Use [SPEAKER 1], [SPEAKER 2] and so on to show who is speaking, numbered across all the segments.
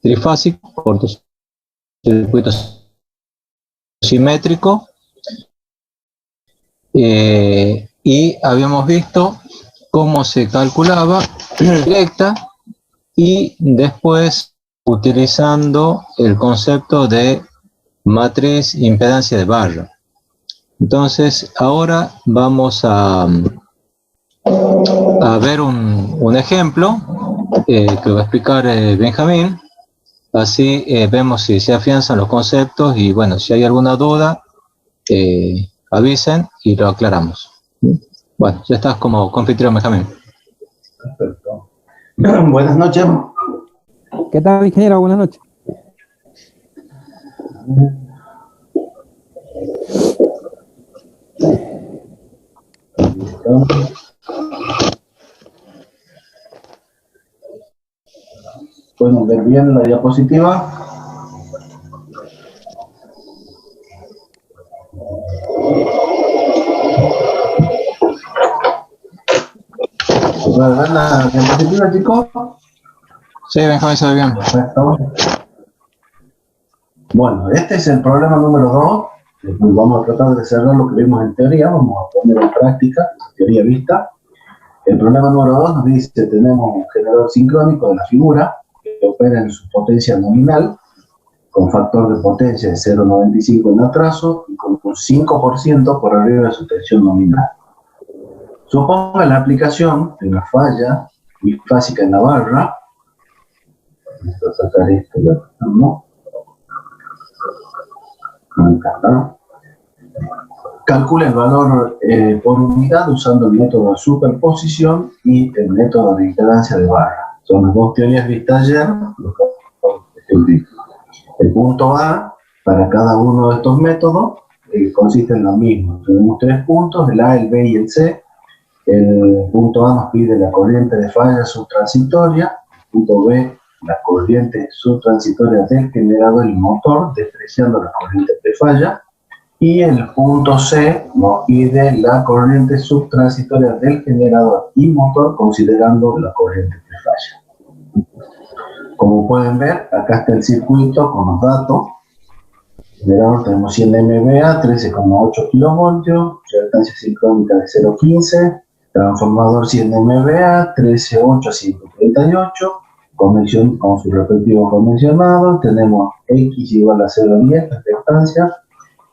[SPEAKER 1] trifásico, cortocircuito simétrico, y habíamos visto cómo se calculaba directa y después utilizando el concepto de matriz impedancia de barra. Entonces ahora vamos a ver un ejemplo que va a explicar Benjamín. Así vemos si se afianzan los conceptos y bueno, si hay alguna duda, avisen y lo aclaramos. Bueno, ya estás como anfitrión, Benjamín.
[SPEAKER 2] Perfecto. Buenas noches.
[SPEAKER 3] ¿Qué tal, ingeniero? Buenas noches.
[SPEAKER 2] ¿Pueden ver bien la diapositiva? ¿Se puede ver la diapositiva, chicos?
[SPEAKER 1] Sí, Benjamín, se ve bien.
[SPEAKER 2] Perfecto. Bueno, este es el problema número 2. Vamos a tratar de cerrar lo que vimos en teoría, vamos a poner en práctica, teoría vista. El problema número 2 nos dice, tenemos un generador sincrónico de la figura que opera en su potencia nominal, con factor de potencia de 0,95 en atraso y con un 5% por arriba de su tensión nominal. Suponga la aplicación de una falla bifásica en la barra. Vamos a sacar esto ya, ¿no? Acá. Calcula el valor por unidad usando el método de superposición y el método de impedancia de barra. Son las dos teorías vistas ayer. El punto A para cada uno de estos métodos consiste en lo mismo. Tenemos 3 puntos, el A, el B y el C. El punto A nos pide la corriente de falla subtransitoria. El punto B, la corriente subtransitoria del generador y motor, despreciando la corriente de falla. Y el punto C nos pide la corriente subtransitoria del generador y motor, considerando la corriente de falla. Como pueden ver, acá está el circuito con los datos. Generador tenemos 100 MVA, 13,8 kilovoltios, reactancia sincrónica de 0,15, transformador 100 MVA, 13,8 a 138, conexión con su respectivo convencionado, tenemos X igual a 0,10, la reactancia.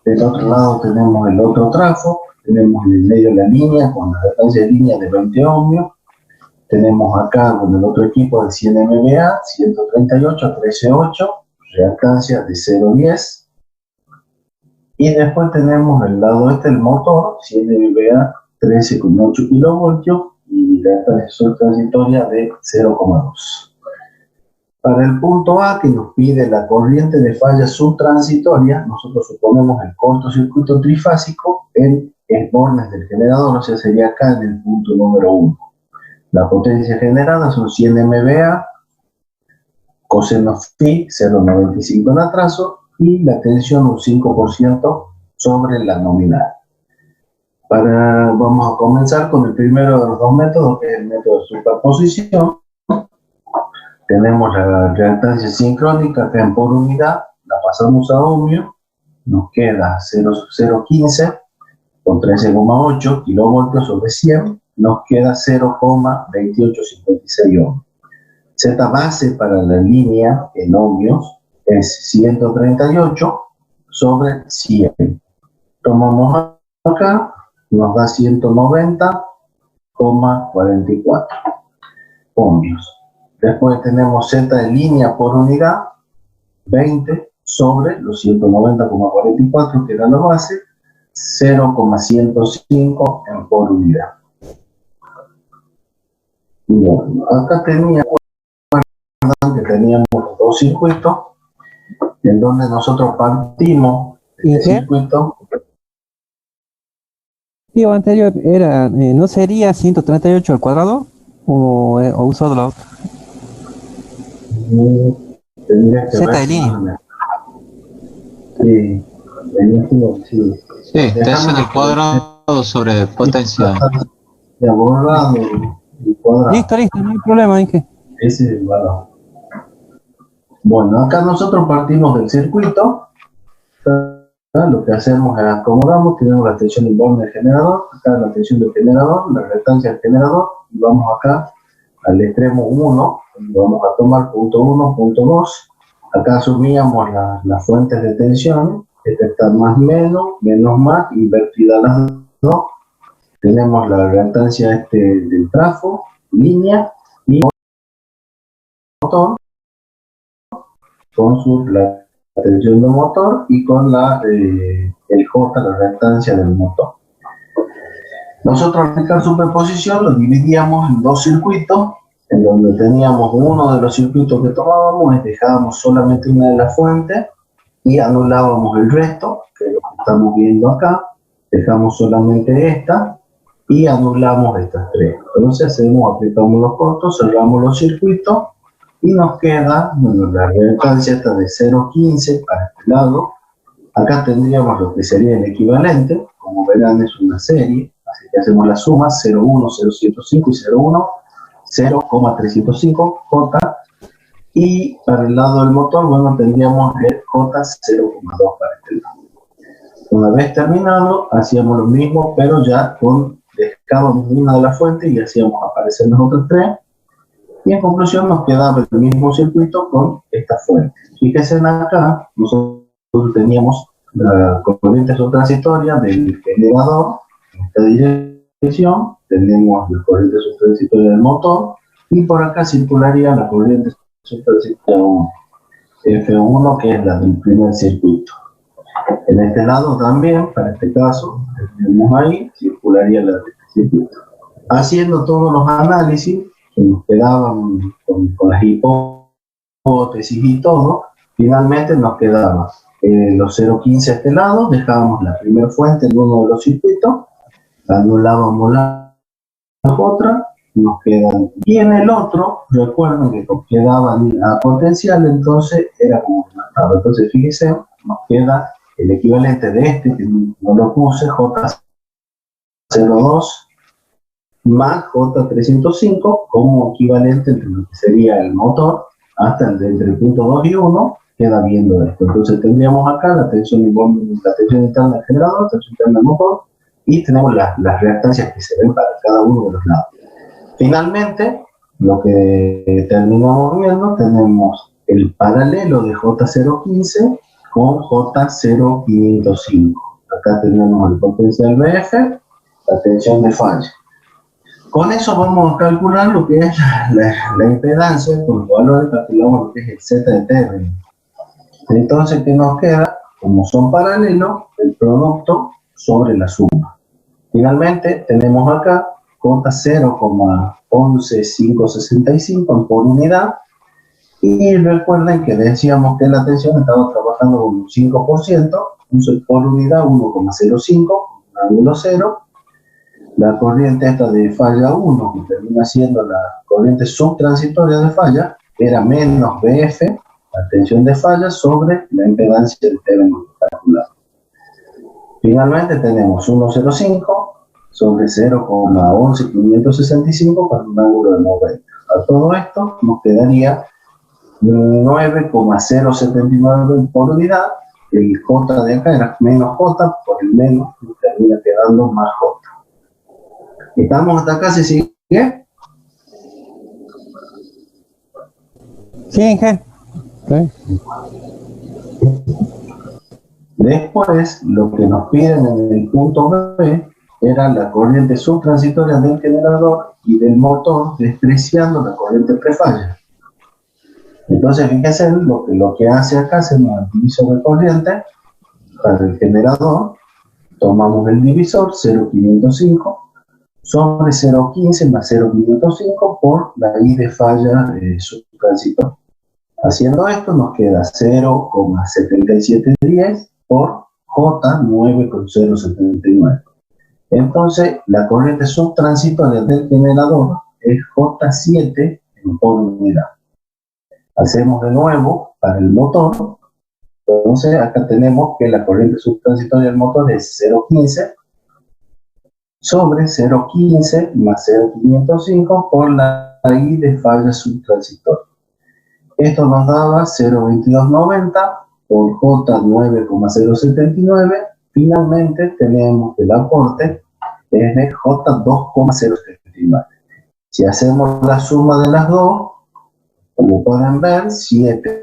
[SPEAKER 2] Del otro lado tenemos el otro trafo, tenemos en el medio la línea con la reactancia de línea de 20 ohmios, tenemos acá con el otro equipo de 100 MVA, 138 a 13,8, reactancia de 0,10, y después tenemos el lado este del motor, 100 MVA, 13,8 kilovoltios, y reactancia subtransitoria de 0,2. Para el punto A, que nos pide la corriente de falla subtransitoria, nosotros suponemos el cortocircuito trifásico en bornes del generador, o sea, sería acá en el punto número 1. La potencia generada son 100 MVA, coseno phi, 0,95 en atraso, y la tensión un 5% sobre la nominal. Vamos a comenzar con el primero de los dos métodos, que es el método de superposición. Tenemos la reactancia sincrónica acá en por unidad, la pasamos a ohmio, nos queda 0,015 con 13,8 kilovoltios sobre 100, nos queda 0,2856 ohmios. Z base para la línea en ohmios es 138 sobre 100. Tomamos acá, nos da 190,44 ohmios. Después tenemos Z de línea por unidad, 20 sobre los 190,44 que era la base, 0,105 en por unidad. Bueno, acá teníamos los dos circuitos, en donde nosotros partimos del circuito.
[SPEAKER 3] Sí, anterior era, ¿no sería 138 al cuadrado? ¿O usado la otra?
[SPEAKER 2] Tendría que
[SPEAKER 3] Z
[SPEAKER 2] ver
[SPEAKER 3] de línea.
[SPEAKER 2] Sí, sí.
[SPEAKER 1] Sí, tensión al cuadrado sobre potencia.
[SPEAKER 2] Ya borrado el cuadrado.
[SPEAKER 3] Listo, no hay problema, Inge.
[SPEAKER 2] Ese es el valor. Bueno, acá nosotros partimos del circuito. Lo que hacemos es acomodamos, tenemos la tensión del borne del generador, acá la tensión del generador, la reactancia del generador, y vamos acá al extremo 1, donde vamos a tomar punto 1, punto 2. Acá asumíamos las fuentes de tensión, esta está más menos, menos más, invertida las dos. Tenemos la reactancia del trafo, línea, y motor, con la tensión del motor y con el J, la reactancia del motor. Nosotros al aplicar superposición lo dividíamos en dos circuitos, en donde teníamos uno de los circuitos que tomábamos, dejábamos solamente una de las fuentes y anulábamos el resto, que es lo que estamos viendo acá, dejamos solamente esta y anulamos estas tres. Entonces aplicamos los costos, cerramos los circuitos y nos queda, bueno, la reactancia esta de 0,15 para este lado. Acá tendríamos lo que sería el equivalente, como verán es una serie, así que hacemos la suma, 0,1, 0,105 y 0,1, 0,305 J, y para el lado del motor, bueno, tendríamos el J 0,2 para este lado. Una vez terminado, hacíamos lo mismo, pero ya dejábamos una de las fuentes y hacíamos aparecer las otras tres, y en conclusión nos quedaba el mismo circuito con esta fuente. Fíjense acá, nosotros teníamos la corriente subtransitoria del generador en esta dirección, tenemos la corriente subtransitoria del motor, y por acá circularía la corriente subtransitoria F1, que es la del primer circuito. En este lado también, para este caso, tenemos ahí, circularía la de este circuito. Haciendo todos los análisis que nos quedaban con las hipótesis y todo, finalmente nos quedaba los 0,15 a este lado, dejábamos la primera fuente en uno de los circuitos, anulábamos las otras, nos quedan, y en el otro, recuerden que nos quedaban a potencial, entonces era como una tabla. Entonces fíjense, nos queda el equivalente de este, que no lo puse, J02 más J305 como equivalente entre lo que sería el motor hasta entre el punto 2 y 1, queda viendo esto. Entonces tendríamos acá la tensión interna del generador, la tensión interna del motor, y tenemos las reactancias que se ven para cada uno de los lados. Finalmente, lo que terminamos viendo, tenemos el paralelo de J015 con J0505. Acá tenemos el potencial BF, la tensión de falla. Con eso vamos a calcular lo que es la impedancia, con los valores calculamos lo que es el Z de T. Entonces, ¿qué nos queda? Como son paralelos, el producto sobre la suma. Finalmente, tenemos acá J0,11565 por unidad. Y recuerden que decíamos que la tensión estaba trabajando con un 5%, por unidad 1,05, ángulo 0. La corriente esta de falla 1, que termina siendo la corriente subtransitoria de falla, era menos BF, la tensión de falla, sobre la impedancia del término calculado. Finalmente tenemos 1,05 sobre 0,11565 para un ángulo de 90. A todo esto nos quedaría 9,079 por unidad. El J de acá era menos J, por el menos nos termina quedando más J. ¿Estamos hasta acá? ¿Se sigue?
[SPEAKER 3] Sí, Inge. Okay.
[SPEAKER 2] Después, lo que nos piden en el punto B era la corriente subtransitoria del generador y del motor, despreciando la corriente prefalla. Entonces, fíjense, lo que hace acá, hacemos el divisor de corriente para el generador, tomamos el divisor 0,505 sobre 0,15 más 0,505 por la I de falla subtransitoria. Haciendo esto nos queda 0,7710 por J 9,079. Entonces, la corriente subtransitoria del generador es J7 por unidad. Hacemos de nuevo para el motor. Entonces, acá tenemos que la corriente subtransitoria del motor es 0,15 sobre 0,15 más 0,505 por la I de falla subtransitoria. Esto nos daba 0,2290 por J 9,079. Finalmente tenemos que el aporte es de J 2,079. Si hacemos la suma de las dos, como pueden ver, 7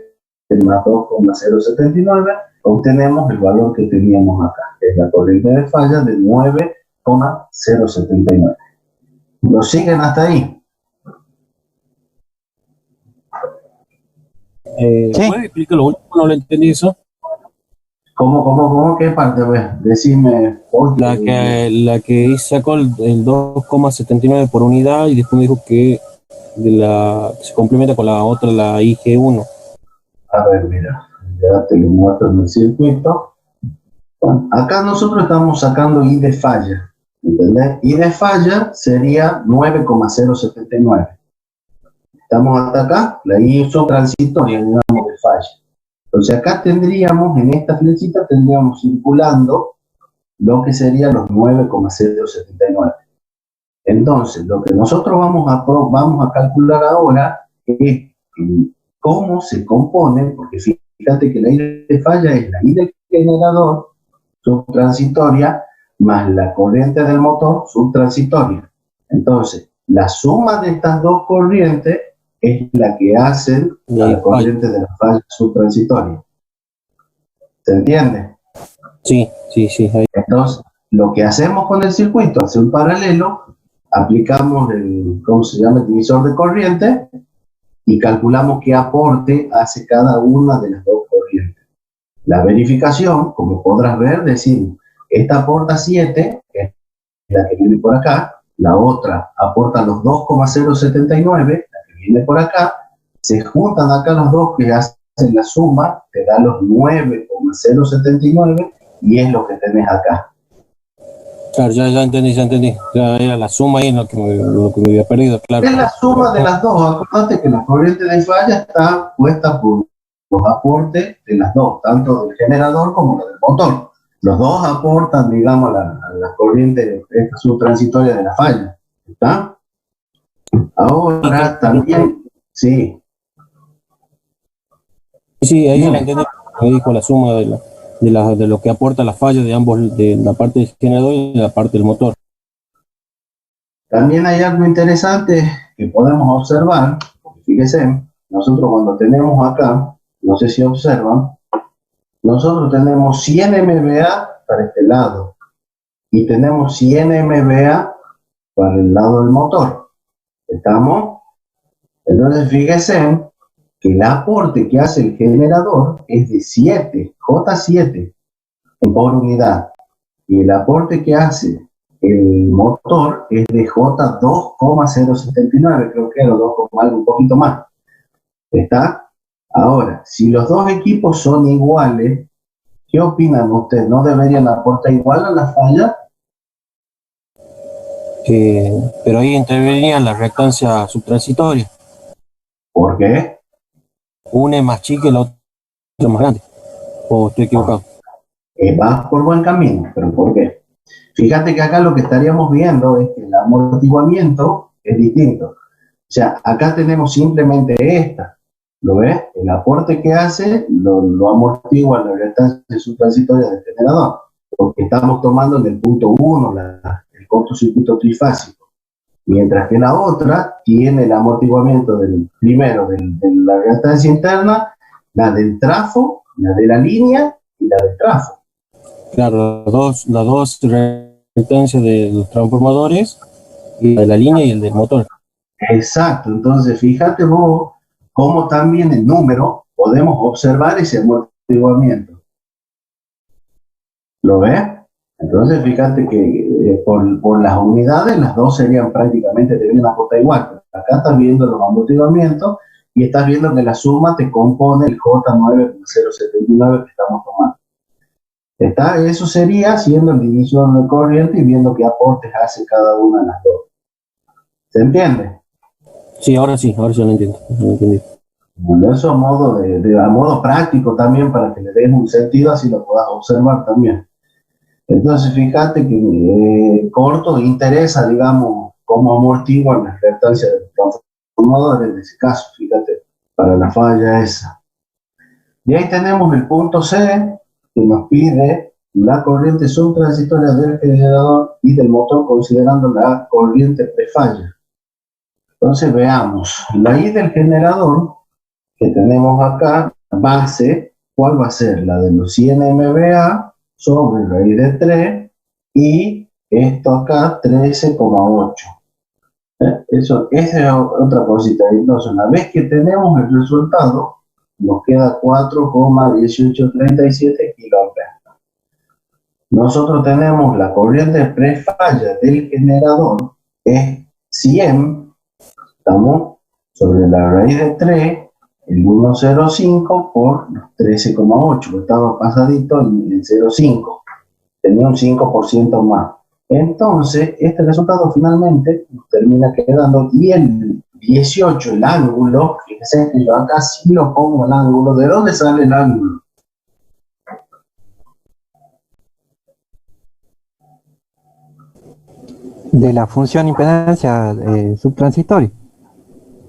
[SPEAKER 2] más 2,079, obtenemos el valor que teníamos acá, que es la corriente de falla de 9,079. ¿Lo siguen hasta ahí?
[SPEAKER 3] Sí.
[SPEAKER 4] ¿Puede explicar lo último? No lo entendí eso.
[SPEAKER 2] ¿Cómo? ¿Qué parte ves? Decime.
[SPEAKER 4] La que sacó el 2,79 por unidad y después me dijo que se complementa con la otra, la IG1.
[SPEAKER 2] A ver, mira, ya te lo muestro en el circuito. Bueno, acá nosotros estamos sacando I de falla, ¿entendés? I de falla sería 9,079. Estamos hasta acá, la I transitoria, digamos, de falla. Entonces acá tendríamos, en esta flechita, tendríamos circulando lo que serían los 9,079. Entonces, lo que nosotros vamos a calcular ahora es cómo se compone, porque fíjate que la I de falla es la I del generador subtransitoria más la corriente del motor subtransitoria. Entonces, la suma de estas dos corrientes es la que hacen la corriente de la falla subtransitoria. ¿Se entiende?
[SPEAKER 4] Sí. Ahí.
[SPEAKER 2] Entonces, lo que hacemos con el circuito, hace un paralelo, aplicamos el, ¿cómo se llama?, el divisor de corriente y calculamos qué aporte hace cada una de las dos corrientes. La verificación, como podrás ver, decimos, esta aporta 7, que es la que viene por acá, la otra aporta los 2,079, la que viene por acá, se juntan acá los dos que hacen la suma, te da los 9,079 y es lo que tenés acá.
[SPEAKER 4] Claro, ya entendí. Ya era la suma ahí lo que me había perdido, claro.
[SPEAKER 2] Es la suma de las dos. Acuérdate que la corriente de falla está puesta por los aportes de las dos, tanto del generador como la del motor. Los dos aportan, digamos, a la corriente subtransitoria de la falla. ¿Está? Ahora también, sí.
[SPEAKER 4] Sí, ahí ya la entendí. Me dijo la suma de lo que aporta la falla de ambos, de la parte del generador y de la parte del motor.
[SPEAKER 2] También hay algo interesante que podemos observar, porque fíjense, nosotros cuando tenemos acá, no sé si observan, nosotros tenemos 100 MVA para este lado y tenemos 100 MVA para el lado del motor. ¿Estamos? Entonces fíjense que el aporte que hace el generador es de 7, J7 por unidad, y el aporte que hace el motor es de J 2,079, creo que era 2, algo un poquito más. ¿Está? Ahora, si los dos equipos son iguales, ¿qué opinan ustedes? ¿No deberían aportar igual a la falla?
[SPEAKER 4] Pero ahí intervenía la reactancia subtransitoria.
[SPEAKER 2] ¿Por qué?
[SPEAKER 4] Una es más chica y la otra más grande. ¿O estoy equivocado?
[SPEAKER 2] Vas por buen camino, pero ¿por qué? Fíjate que acá lo que estaríamos viendo es que el amortiguamiento es distinto. O sea, acá tenemos simplemente esta. ¿Lo ves? El aporte que hace lo amortigua la reactancia subtransitoria del generador, porque estamos tomando en el punto 1 el cortocircuito trifásico, mientras que la otra tiene el amortiguamiento del primero, de la reactancia interna, la del trafo, la de la línea y la del trafo.
[SPEAKER 4] Claro, las dos reactancias de los transformadores, y la de la línea y el del motor.
[SPEAKER 2] Exacto, entonces fíjate vos cómo también en número podemos observar ese amortiguamiento. ¿Lo ves? Entonces fíjate que por las unidades las dos serían prácticamente, deberían aportar igual. Acá estás viendo los amortiguamientos y estás viendo que la suma te compone el J9,079 que estamos tomando. ¿Está? Eso sería haciendo el divisor de corriente y viendo qué aportes hace cada una de las dos. ¿Se entiende?
[SPEAKER 4] Sí, ahora lo entiendo. Lo entendí.
[SPEAKER 2] Bueno, eso a modo práctico también, para que le des un sentido, así lo puedas observar también. Entonces, fíjate que corto interesa, digamos, cómo amortiguan las reactancias de los transformadores en ese caso, fíjate, para para la falla esa. Y ahí tenemos el punto C, que nos pide la corriente subtransitoria del generador y del motor considerando la corriente prefalla. Entonces veamos, la I del generador que tenemos acá, base, ¿cuál va a ser? La de los 100 MVA sobre raíz de 3 y esto acá 13,8. Esa es otra cosita. Entonces, una vez que tenemos el resultado, nos queda 4,1837 kiloamperes. Nosotros tenemos la corriente prefalla del generador, es 100, estamos sobre la raíz de 3, el 1,05 por 13,8, estaba pasadito en 0,5, tenía un 5% más. Entonces, este resultado finalmente nos termina quedando, y el 18, el ángulo, fíjense que yo acá sí lo pongo el ángulo. ¿De dónde sale el ángulo?
[SPEAKER 3] De la función impedancia subtransitoria.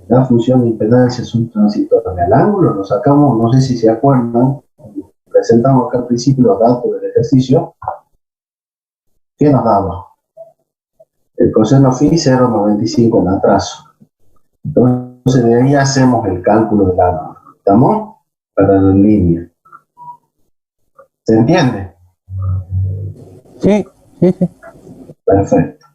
[SPEAKER 2] La función de impedancia subtransitoria. El ángulo lo sacamos, no sé si se acuerdan, presentamos acá al principio los datos del ejercicio. ¿Qué nos daba? El coseno phi 0,95 en atraso. Entonces de ahí hacemos el cálculo del ángulo. ¿Estamos? Para la línea. ¿Se entiende?
[SPEAKER 3] Sí, sí, sí.
[SPEAKER 2] Perfecto.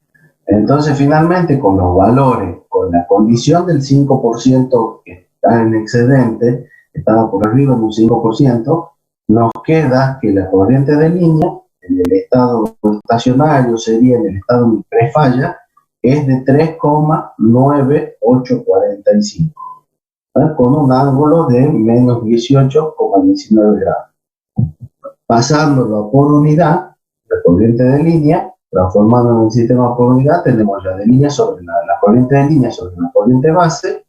[SPEAKER 2] Entonces finalmente con los valores, con la condición del 5% que está en excedente, estaba por arriba en un 5%, nos queda que la corriente de línea en el estado estacionario, sería en el estado de prefalla, es de 3,9845, con un ángulo de menos 18,19 grados. Pasándolo por unidad, la corriente de línea, transformando en el sistema por unidad, tenemos la de línea sobre la corriente de línea sobre la corriente base,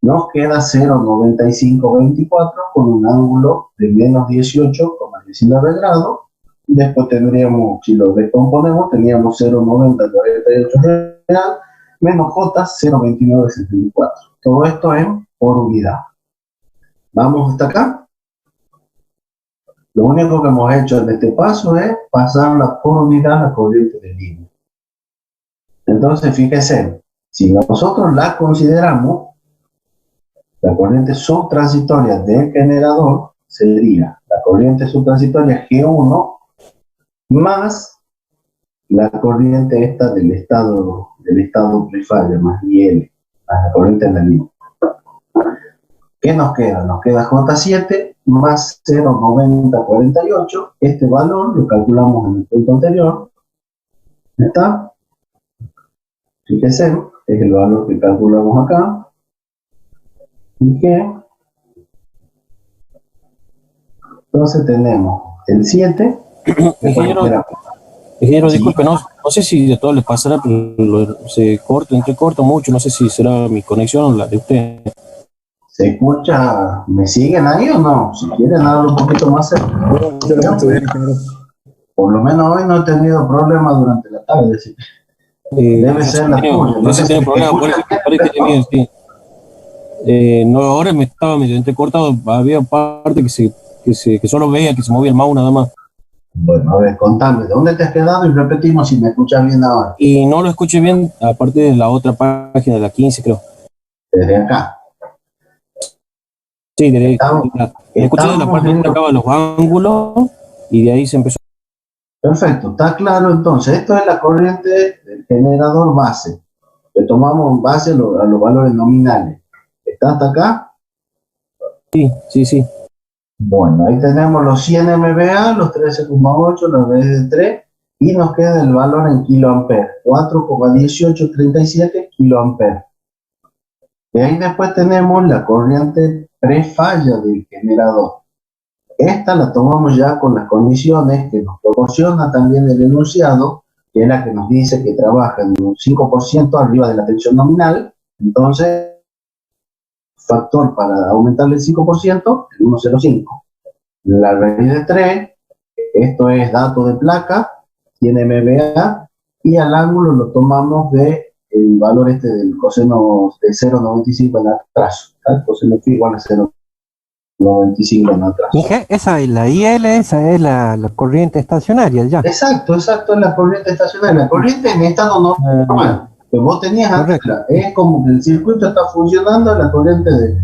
[SPEAKER 2] nos queda 0,9524 con un ángulo de menos 18,19 grados. Después tendríamos, si lo descomponemos, teníamos 0,9048 real, menos J 0,2974. Todo esto en por unidad. ¿Vamos hasta acá? Lo único que hemos hecho en este paso es pasarla por unidad a la corriente de línea. Entonces, fíjense, si nosotros la consideramos, la corriente subtransitoria del generador sería la corriente subtransitoria G1 más la corriente esta del estado prefalla, más IL, más la corriente en la línea. ¿Qué nos queda? Nos queda J7 más 0,9048. Este valor lo calculamos en el punto anterior. ¿Está? Fíjense, es el valor que calculamos acá. ¿Y qué? Entonces tenemos el 7.
[SPEAKER 4] Ingeniero, disculpe, no sé si de todo les pasará, pero se entrecorta mucho, no sé si será mi conexión o la de usted.
[SPEAKER 2] ¿Se escucha? ¿Me siguen ahí o no? Si quieren, hablo un poquito más cerca. Por lo menos hoy no he tenido problemas durante la tarde. Debe ser la tuya.
[SPEAKER 4] No sé si tiene problemas, por eso parece que tiene, sí. No, ahora me estaba medio entrecortado, había parte que solo veía que se movía el mouse nada más.
[SPEAKER 2] Bueno, a ver, contame, ¿de dónde te has quedado? Y repetimos si me escuchas bien ahora.
[SPEAKER 4] Y no lo escuché bien, aparte de la otra página, de la 15, creo.
[SPEAKER 2] Desde acá.
[SPEAKER 4] Sí, me escuché de la parte donde acaban los ángulos y de ahí se empezó.
[SPEAKER 2] Perfecto, está claro entonces. Esto es la corriente del generador base. Le tomamos base a los valores nominales. ¿Está hasta acá?
[SPEAKER 4] Sí.
[SPEAKER 2] Bueno, ahí tenemos los 100 MVA, los 13,8, la raíz de 3, y nos queda el valor en kiloamperes, 4,1837 kiloamperes. De ahí después tenemos la corriente prefalla del generador. Esta la tomamos ya con las condiciones que nos proporciona también el enunciado, que es la que nos dice que trabaja en un 5% arriba de la tensión nominal. Entonces, factor para aumentarle el 5%, el 1,05. La raíz de 3, esto es dato de placa, tiene MVA, y al ángulo lo tomamos de el valor del coseno de 0,95 en atraso. El coseno phi igual a 0,95 en atraso.
[SPEAKER 3] Dije, esa es la IL, esa es la corriente estacionaria ya.
[SPEAKER 2] Exacto, es la corriente estacionaria. La corriente en estado normal que vos tenías antes, es como que el circuito está funcionando la corriente de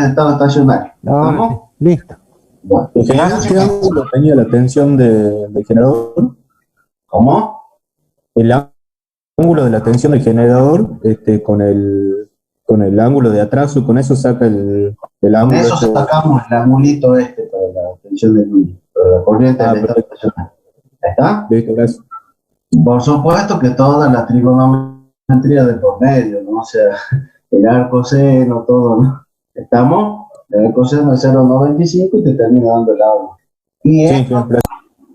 [SPEAKER 2] estado estacionario.
[SPEAKER 3] Ahora, listo.
[SPEAKER 2] Bueno,
[SPEAKER 5] ¿Qué ángulo tenía la tensión del generador?
[SPEAKER 2] ¿cómo?
[SPEAKER 5] El ángulo de la tensión del generador con el ángulo de atraso, con eso saca el ángulo.
[SPEAKER 2] Con eso sacamos el angulito para la tensión del línea, para la corriente del estado estacionario. ¿Está?
[SPEAKER 5] Listo, gracias.
[SPEAKER 2] Por supuesto que toda la trigonometría de por medio, ¿no? O sea, el arco seno, todo, ¿no? ¿Estamos? El arco seno es 0,95 y te termina dando el ángulo. Y
[SPEAKER 5] Sí,
[SPEAKER 2] esto
[SPEAKER 5] gracias.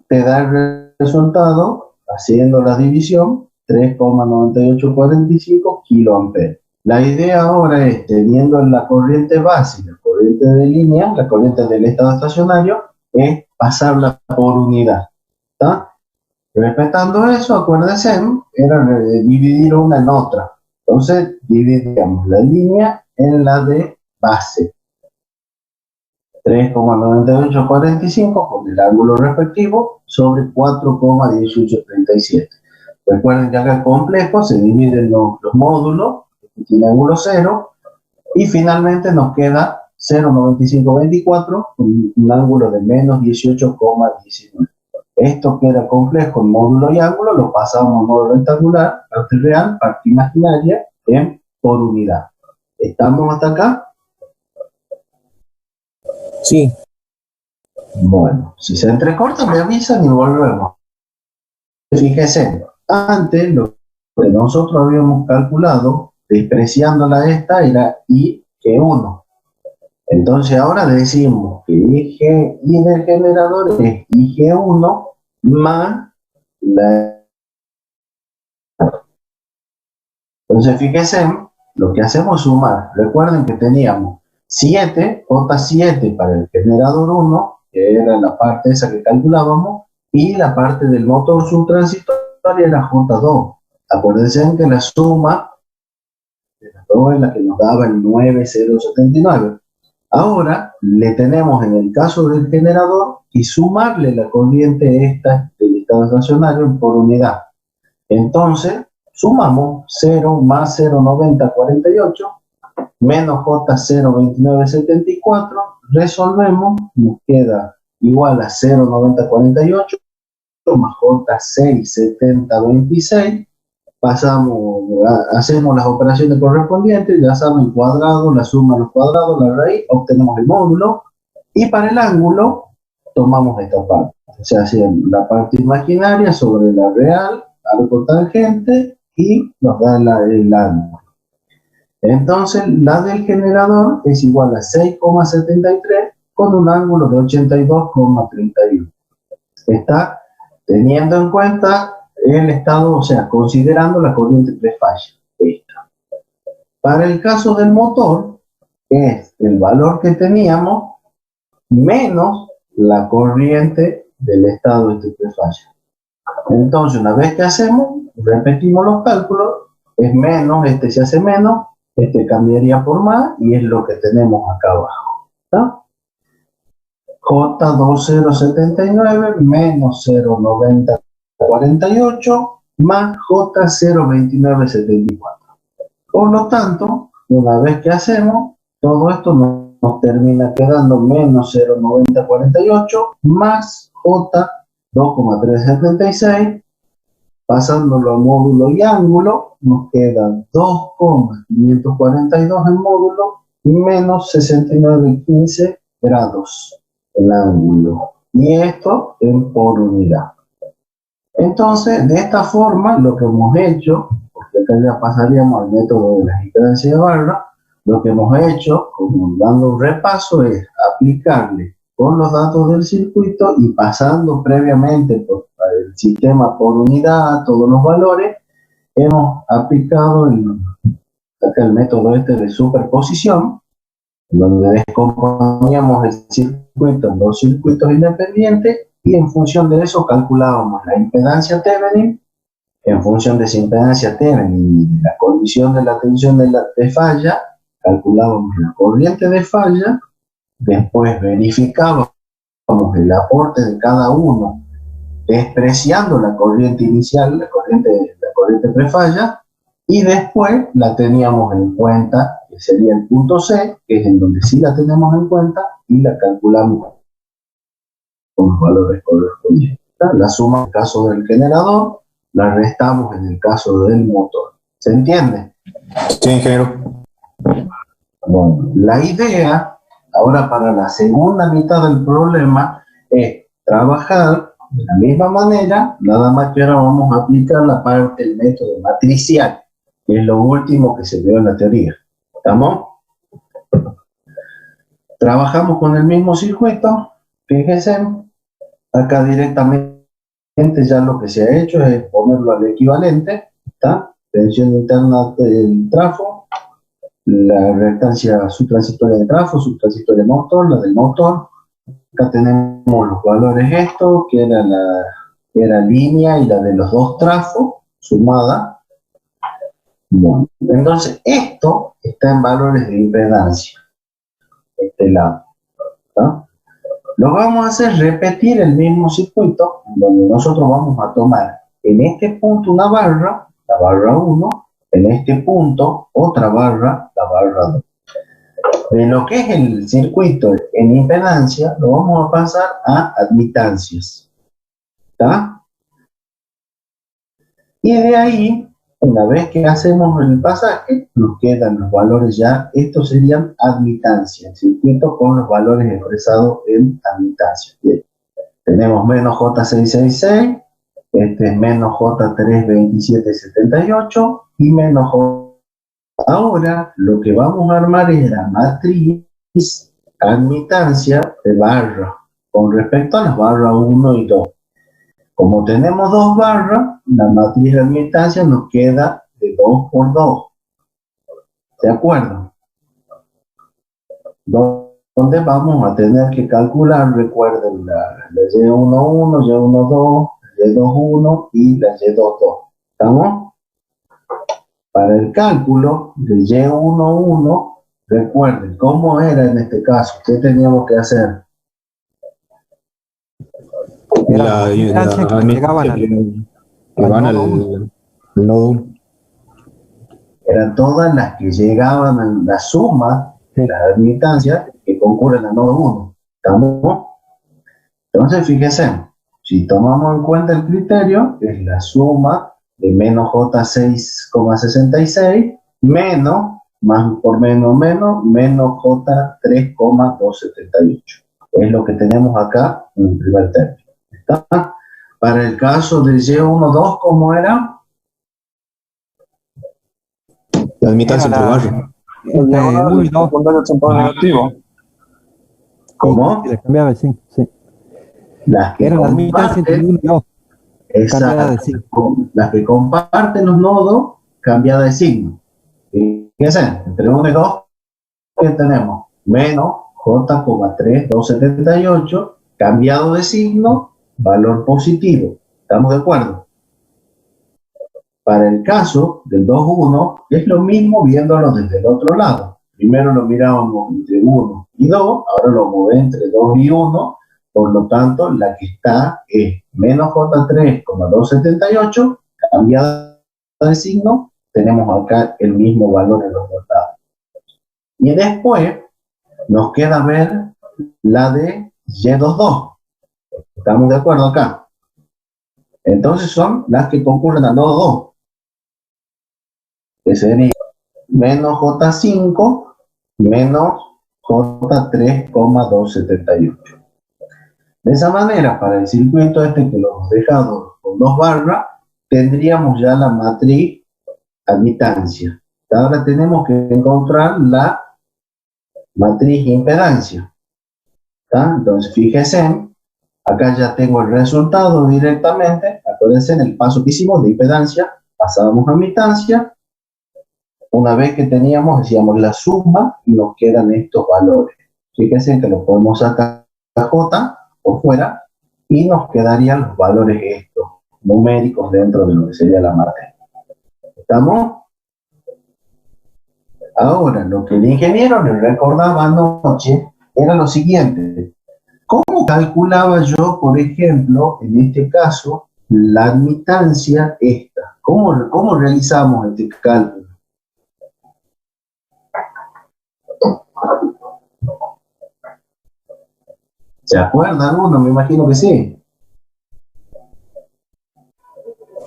[SPEAKER 2] te da el resultado, haciendo la división, 3,9845 kiloamperes. La idea ahora es, teniendo la corriente básica, la corriente de línea, la corriente del estado estacionario, es pasarla por unidad. ¿Está? Respetando eso, acuérdense, era dividir una en otra. Entonces, dividíamos la línea en la de base. 3,9845 con el ángulo respectivo sobre 4,1837. Recuerden que acá el complejo se divide en los módulos, que tiene ángulo 0, y finalmente nos queda 0,9524 con un ángulo de menos 18,19. Esto que era complejo en módulo y ángulo lo pasamos a módulo rectangular, parte real, parte imaginaria, por unidad. ¿Estamos hasta acá?
[SPEAKER 4] Sí.
[SPEAKER 2] Bueno, si se entrecorta me avisan y volvemos. Fíjese, antes lo que nosotros habíamos calculado, despreciándola esta, era IG1. Entonces ahora decimos que I del generador es IG1 más la... Entonces fíjense, lo que hacemos es sumar. Recuerden que teníamos 7, J7 para el generador 1, que era la parte esa que calculábamos, y la parte del motor subtransitorio era J2. Acuérdense que la suma de las dos es la que nos daba el 9079. Ahora le tenemos en el caso del generador y sumarle la corriente esta del estado estacionario por unidad. Entonces sumamos 0 más 0,9048 menos J 0,2974, resolvemos, nos queda igual a 0,9048 más J 6,7026. Pasamos, hacemos las operaciones correspondientes, ya saben, el cuadrado, la suma de los cuadrados, la raíz, obtenemos el módulo, y para el ángulo tomamos esta parte, o sea, la parte imaginaria sobre la real, arco tangente, y nos da el ángulo. Entonces, la del generador es igual a 6,73 con un ángulo de 82,31. Está teniendo en cuenta el estado, o sea, considerando la corriente prefalla. Para el caso del motor, es el valor que teníamos menos la corriente del estado prefalla. Entonces, una vez que hacemos, repetimos los cálculos, es menos, se hace menos, cambiaría por más, y es lo que tenemos acá abajo. ¿Está? J2079 menos 0,9048 más J02974. Por lo tanto, una vez que hacemos, todo esto nos termina quedando menos 0,9048 más J2,376. Pasándolo a módulo y ángulo, nos queda 2,542 en módulo menos 69,15 grados el ángulo. Y esto por unidad. Entonces, de esta forma, lo que hemos hecho, porque acá ya pasaríamos al método de la impedancia de barra, lo que hemos hecho, como dando un repaso, es aplicarle con los datos del circuito y pasando previamente por el sistema por unidad, todos los valores, hemos aplicado acá el método de superposición, donde descomponíamos el circuito en dos circuitos independientes y en función de eso calculábamos la impedancia Thevenin en función de esa impedancia Thevenin y de la condición de la tensión de falla, calculábamos la corriente de falla, después verificábamos el aporte de cada uno, despreciando la corriente inicial, la corriente prefalla, y después la teníamos en cuenta, que sería el punto C, que es en donde sí la tenemos en cuenta, y la calculamos con los valores correspondientes. La suma en el caso del generador, la restamos en el caso del motor. ¿Se entiende?
[SPEAKER 5] Sí, ingeniero.
[SPEAKER 2] Bueno, la idea ahora para la segunda mitad del problema es trabajar de la misma manera, nada más que ahora vamos a aplicar la parte del método matricial, que es lo último que se vio en la teoría. ¿Estamos? Trabajamos con el mismo circuito, fíjense, acá directamente ya lo que se ha hecho es ponerlo al equivalente, ¿está? Tensión interna del trafo, la reactancia subtransitoria de trafo, subtransitoria de motor, la del motor. Acá tenemos los valores estos, que era línea y la de los dos trafos, sumada. Bueno, entonces esto está en valores de impedancia, este lado, ¿tá? Lo que vamos a hacer es repetir el mismo circuito, donde nosotros vamos a tomar en este punto una barra, la barra 1, en este punto otra barra, la barra 2. De lo que es el circuito en impedancia, lo vamos a pasar a admitancias, ¿está? Y de ahí, una vez que hacemos el pasaje, nos quedan los valores ya, estos serían admitancias, el circuito con los valores expresados en admitancia. Bien. Tenemos menos J666, este es menos J32778 y menos J. Ahora lo que vamos a armar es la matriz admitancia de barra con respecto a las barras 1 y 2. Como tenemos dos barras, la matriz de admitancia nos queda de 2 por 2. ¿De acuerdo? Donde vamos a tener que calcular, recuerden, la Y11, Y12, Y21 y la Y22. ¿Estamos? Para el cálculo del Y11, recuerden, ¿cómo era en este caso? ¿Qué teníamos que hacer?
[SPEAKER 3] La admitancia que llegaban
[SPEAKER 5] que van al nodo 1.
[SPEAKER 2] Eran todas las que llegaban a la suma de las admitancias que concurren al nodo 1. ¿Estamos? Entonces, fíjense, si tomamos en cuenta el criterio, es la suma de menos J6,66 menos, más por menos, menos J3,278. Es lo que tenemos acá en el primer término. ¿Está? Para el caso del Y12, ¿cómo era?
[SPEAKER 5] La admitancia entre barras.
[SPEAKER 3] Uno y dos.
[SPEAKER 6] Secundario temporal negativo.
[SPEAKER 2] ¿Cómo?
[SPEAKER 3] Le cambiaba el signo, sí.
[SPEAKER 2] Las que
[SPEAKER 3] Era la admitancia entre
[SPEAKER 2] comparten,
[SPEAKER 3] 1 y 2. Cambiada de signo.
[SPEAKER 2] las que comparten los nodos, cambiada de signo. Fíjense, entre 1 y 2, ¿qué tenemos? Menos J,3278, cambiado de signo, valor positivo. ¿Estamos de acuerdo? Para el caso del 2,1 es lo mismo viéndolo desde el otro lado. Primero lo mirábamos entre 1 y 2, ahora lo moví entre 2 y 1, por lo tanto la que está es menos J3,278, cambiada de signo, tenemos acá el mismo valor en los dos lados. Y después nos queda ver la de Y22. ¿Estamos de acuerdo acá? Entonces son las que concurren al nodo 2. Que sería menos J5 menos J3,278. De esa manera, para el circuito este que lo hemos dejado con dos barras, tendríamos ya la matriz admitancia. Ahora tenemos que encontrar la matriz impedancia. ¿Está? Entonces, fíjense, acá ya tengo el resultado directamente. Acuérdense en el paso que hicimos de impedancia, pasábamos a admitancia. Una vez que teníamos, hacíamos la suma y nos quedan estos valores. Fíjense que lo podemos sacar a J por fuera y nos quedarían los valores estos. numéricos dentro de lo que sería la matriz. ¿Estamos? Ahora, lo que el ingeniero le recordaba anoche era lo siguiente. ¿Cómo calculaba yo, por ejemplo, en este caso, la admitancia esta? ¿Cómo realizamos este cálculo? ¿Se acuerda alguno? Me imagino que sí.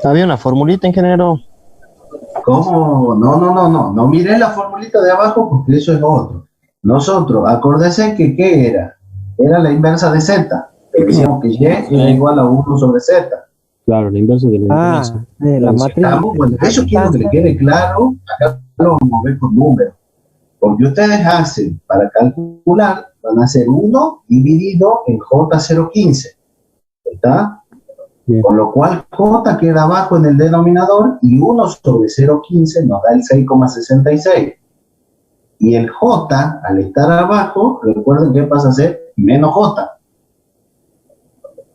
[SPEAKER 6] Había una formulita, ingeniero.
[SPEAKER 2] ¿Cómo? No miré la formulita de abajo porque eso es otro. Nosotros, acuérdense que ¿qué era? Era la inversa de Z. Decíamos que Y era igual a 1 sobre Z.
[SPEAKER 4] Claro, la inversa de la diferencia.
[SPEAKER 3] La matriz.
[SPEAKER 2] Bueno, eso quiero que le quede claro. Acá lo vamos a ver con números. Porque ustedes hacen, para calcular, van a hacer 1 dividido en J015. ¿Está?
[SPEAKER 3] Bien.
[SPEAKER 2] Con lo cual J queda abajo en el denominador y 1 sobre 0,15 nos da el 6,66. Y el J, al estar abajo, recuerden que pasa a ser menos J.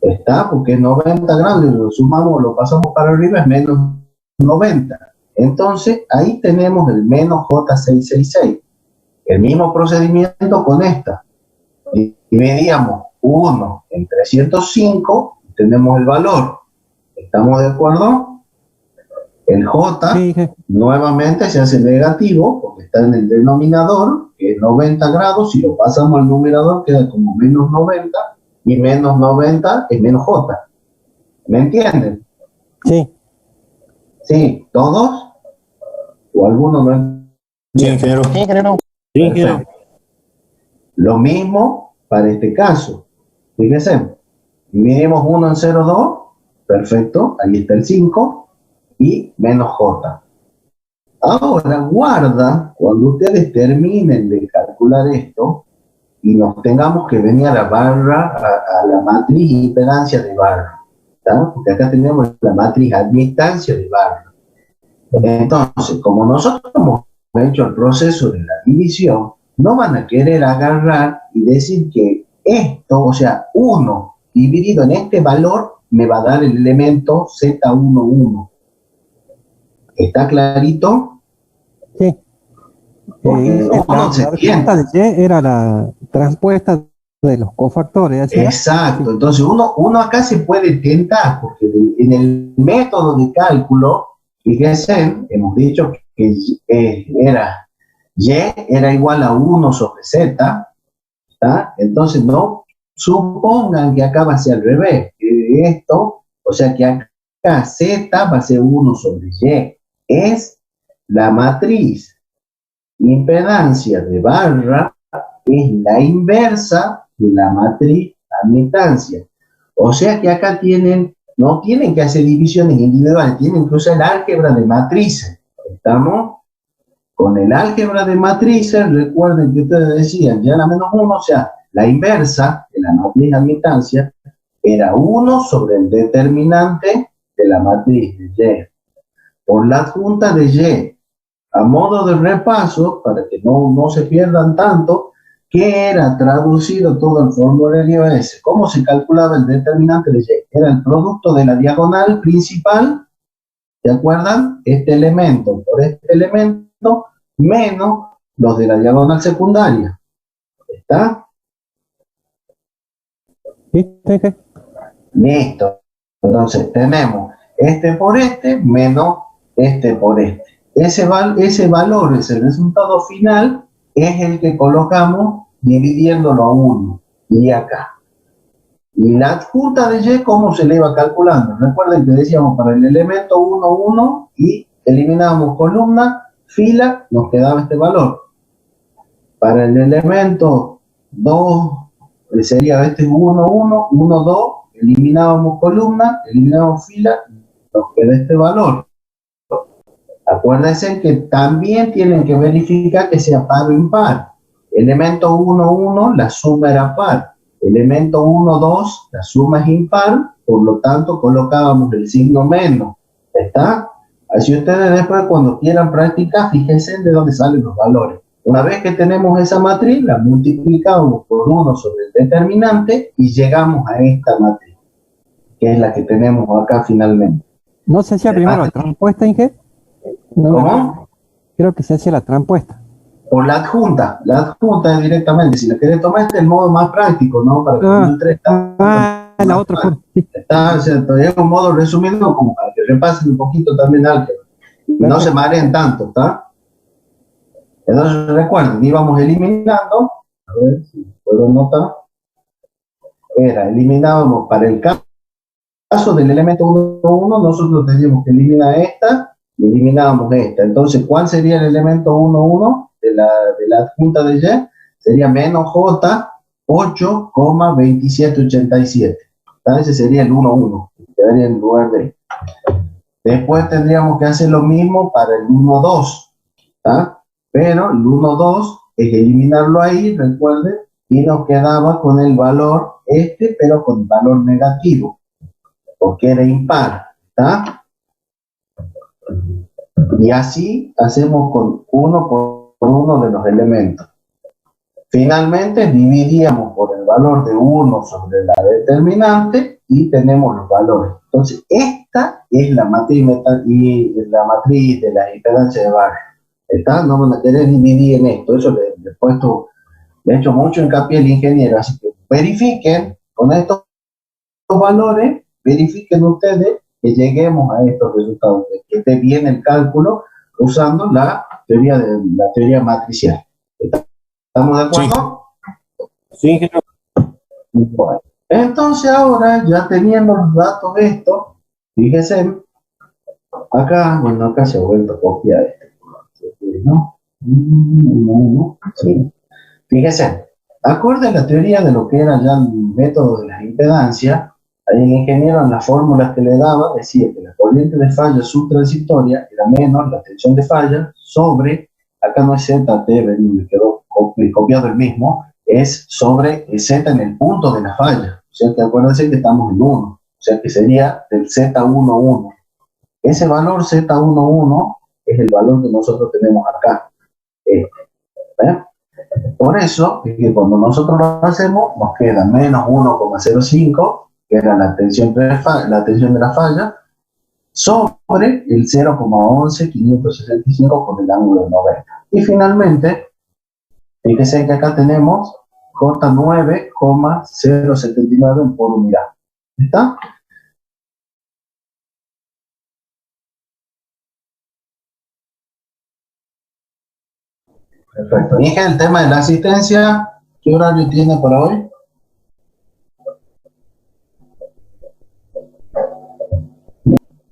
[SPEAKER 2] ¿Está? Porque es 90 grados, y lo sumamos, lo pasamos para arriba, es menos 90. Entonces, ahí tenemos el menos J666. El mismo procedimiento con esta. Dividíamos 1 en 305 y tenemos el valor. ¿Estamos de acuerdo? El J
[SPEAKER 3] Sí,
[SPEAKER 2] nuevamente se hace negativo porque está en el denominador, que es 90 grados. Si lo pasamos al numerador queda como menos 90 y menos 90 es menos J. ¿Me entienden?
[SPEAKER 3] sí.
[SPEAKER 2] ¿Sí? ¿Todos? ¿O alguno no entiende?
[SPEAKER 5] Sí, ingeniero.
[SPEAKER 6] Sí, ingeniero.
[SPEAKER 4] Sí, ingeniero.
[SPEAKER 2] Perfecto. Lo mismo para este caso. Fíjense, dividimos 1 en 0,2, perfecto, ahí está el 5, y menos J. Ahora guarda, cuando ustedes terminen de calcular esto, y nos tengamos que venir a la barra, a la matriz impedancia de barra, ¿tá? Porque acá tenemos la matriz admitancia de barra. Entonces, como nosotros hemos hecho el proceso de la división, no van a querer agarrar y decir que esto, o sea, 1 dividido en este valor, me va a dar el elemento Z11. ¿Está clarito?
[SPEAKER 3] Sí.
[SPEAKER 2] Porque
[SPEAKER 3] La
[SPEAKER 2] uno se
[SPEAKER 3] respuesta de Y era la transpuesta de los cofactores. ¿así?
[SPEAKER 2] Exacto, entonces uno acá se puede tentar, porque en el método de cálculo, fíjense, hemos dicho que era Y era igual a 1 sobre Z, ¿está? Entonces no supongan que acá va a ser al revés, que esto, o sea que acá Z va a ser 1 sobre Y, es la matriz impedancia de barra, es la inversa de la matriz admitancia. O sea que acá no tienen que hacer divisiones individuales, tienen que usar el álgebra de matrices. ¿Estamos? Con el álgebra de matrices, recuerden que ustedes decían, ya la menos 1, o sea, la inversa de la matriz admitancia era 1 sobre el determinante de la matriz de Y. Por la adjunta de Y, a modo de repaso, para que no se pierdan tanto, ¿qué era traducido todo el formulario ese? ¿Cómo se calculaba el determinante de Y? Era el producto de la diagonal principal, ¿se acuerdan? Este elemento por este elemento, menos los de la diagonal secundaria. ¿Está?
[SPEAKER 3] Sí, sí, sí.
[SPEAKER 2] Listo. Entonces tenemos este por este menos este por este. Ese valor, ese resultado final, es el que colocamos dividiéndolo a 1. Y acá. Y la adjunta de Y, ¿cómo se le iba calculando? Recuerden que decíamos para el elemento 1, 1 y eliminábamos columna, fila, nos quedaba este valor. Para el elemento 2, sería este 1, 1, 1, 2, eliminábamos columna, eliminábamos fila, nos queda este valor. Acuérdense que también tienen que verificar que sea par o impar. Elemento 1, 1, la suma era par. Elemento 1, 2, la suma es impar, por lo tanto colocábamos el signo menos. ¿Está? Así ustedes después cuando quieran practicar, fíjense de dónde salen los valores. Una vez que tenemos esa matriz, la multiplicamos por 1 sobre el determinante y llegamos a esta matriz. que es la que tenemos acá finalmente.
[SPEAKER 3] ¿No se hacía primero la transpuesta, Inge? No,
[SPEAKER 2] ¿Cómo?
[SPEAKER 3] creo que se hacía la transpuesta.
[SPEAKER 2] O la adjunta es directamente, si la querés tomar, este es el modo más práctico, ¿no? Para que no entres
[SPEAKER 3] la otra forma. Sí.
[SPEAKER 2] Está, ¿cierto? Es un modo resumido como para que repasen un poquito también álgebra. Y no se mareen tanto, ¿está? Entonces recuerden, íbamos eliminando, a ver si puedo notar, eliminábamos para el caso del elemento 1, nosotros teníamos que eliminar esta y eliminábamos esta. Entonces, ¿cuál sería el elemento 1 de la adjunta de Y? Sería menos J 8,2787. Ese sería el 1, quedaría en lugar de. Después tendríamos que hacer lo mismo para el 1,2, pero el 1,2 es eliminarlo ahí, recuerden, y nos quedaba con el valor pero con valor negativo, porque era impar, ¿está? Y así hacemos con uno por uno de los elementos. Finalmente dividíamos por el valor de 1 sobre la determinante y tenemos los valores. Entonces, esta es la matriz de la impedancia de barra. ¿Está? No van a querer dividir en esto. Eso le he hecho mucho hincapié al ingeniero. Así que verifiquen con estos valores, verifiquen ustedes que lleguemos a estos resultados, que esté bien el cálculo usando la teoría matricial. ¿Estamos de acuerdo?
[SPEAKER 4] Sí, ingeniero.
[SPEAKER 2] Bueno, entonces ahora, ya teniendo los datos de esto, fíjense, acá se ha vuelto a copiar ¿no? Sí. Fíjense, acorde a la teoría de lo que era ya el método de las impedancias, ahí el ingeniero en las fórmulas que le daba decía que la corriente de falla subtransitoria era menos la tensión de falla sobre, acá no es ZT, me quedó copiado el mismo, es sobre Z en el punto de la falla. O sea que acuérdense que estamos en 1, o sea que sería del Z11. Ese valor Z11 es el valor que nosotros tenemos acá. Por eso es que cuando nosotros lo hacemos, nos queda menos 1,05, que era la tensión de la falla, sobre el 0,11565 con el ángulo de 90. Y finalmente, fíjense que acá tenemos J9,079 por unidad. ¿Está? Perfecto. Y el tema de la asistencia, ¿qué horario tiene para hoy?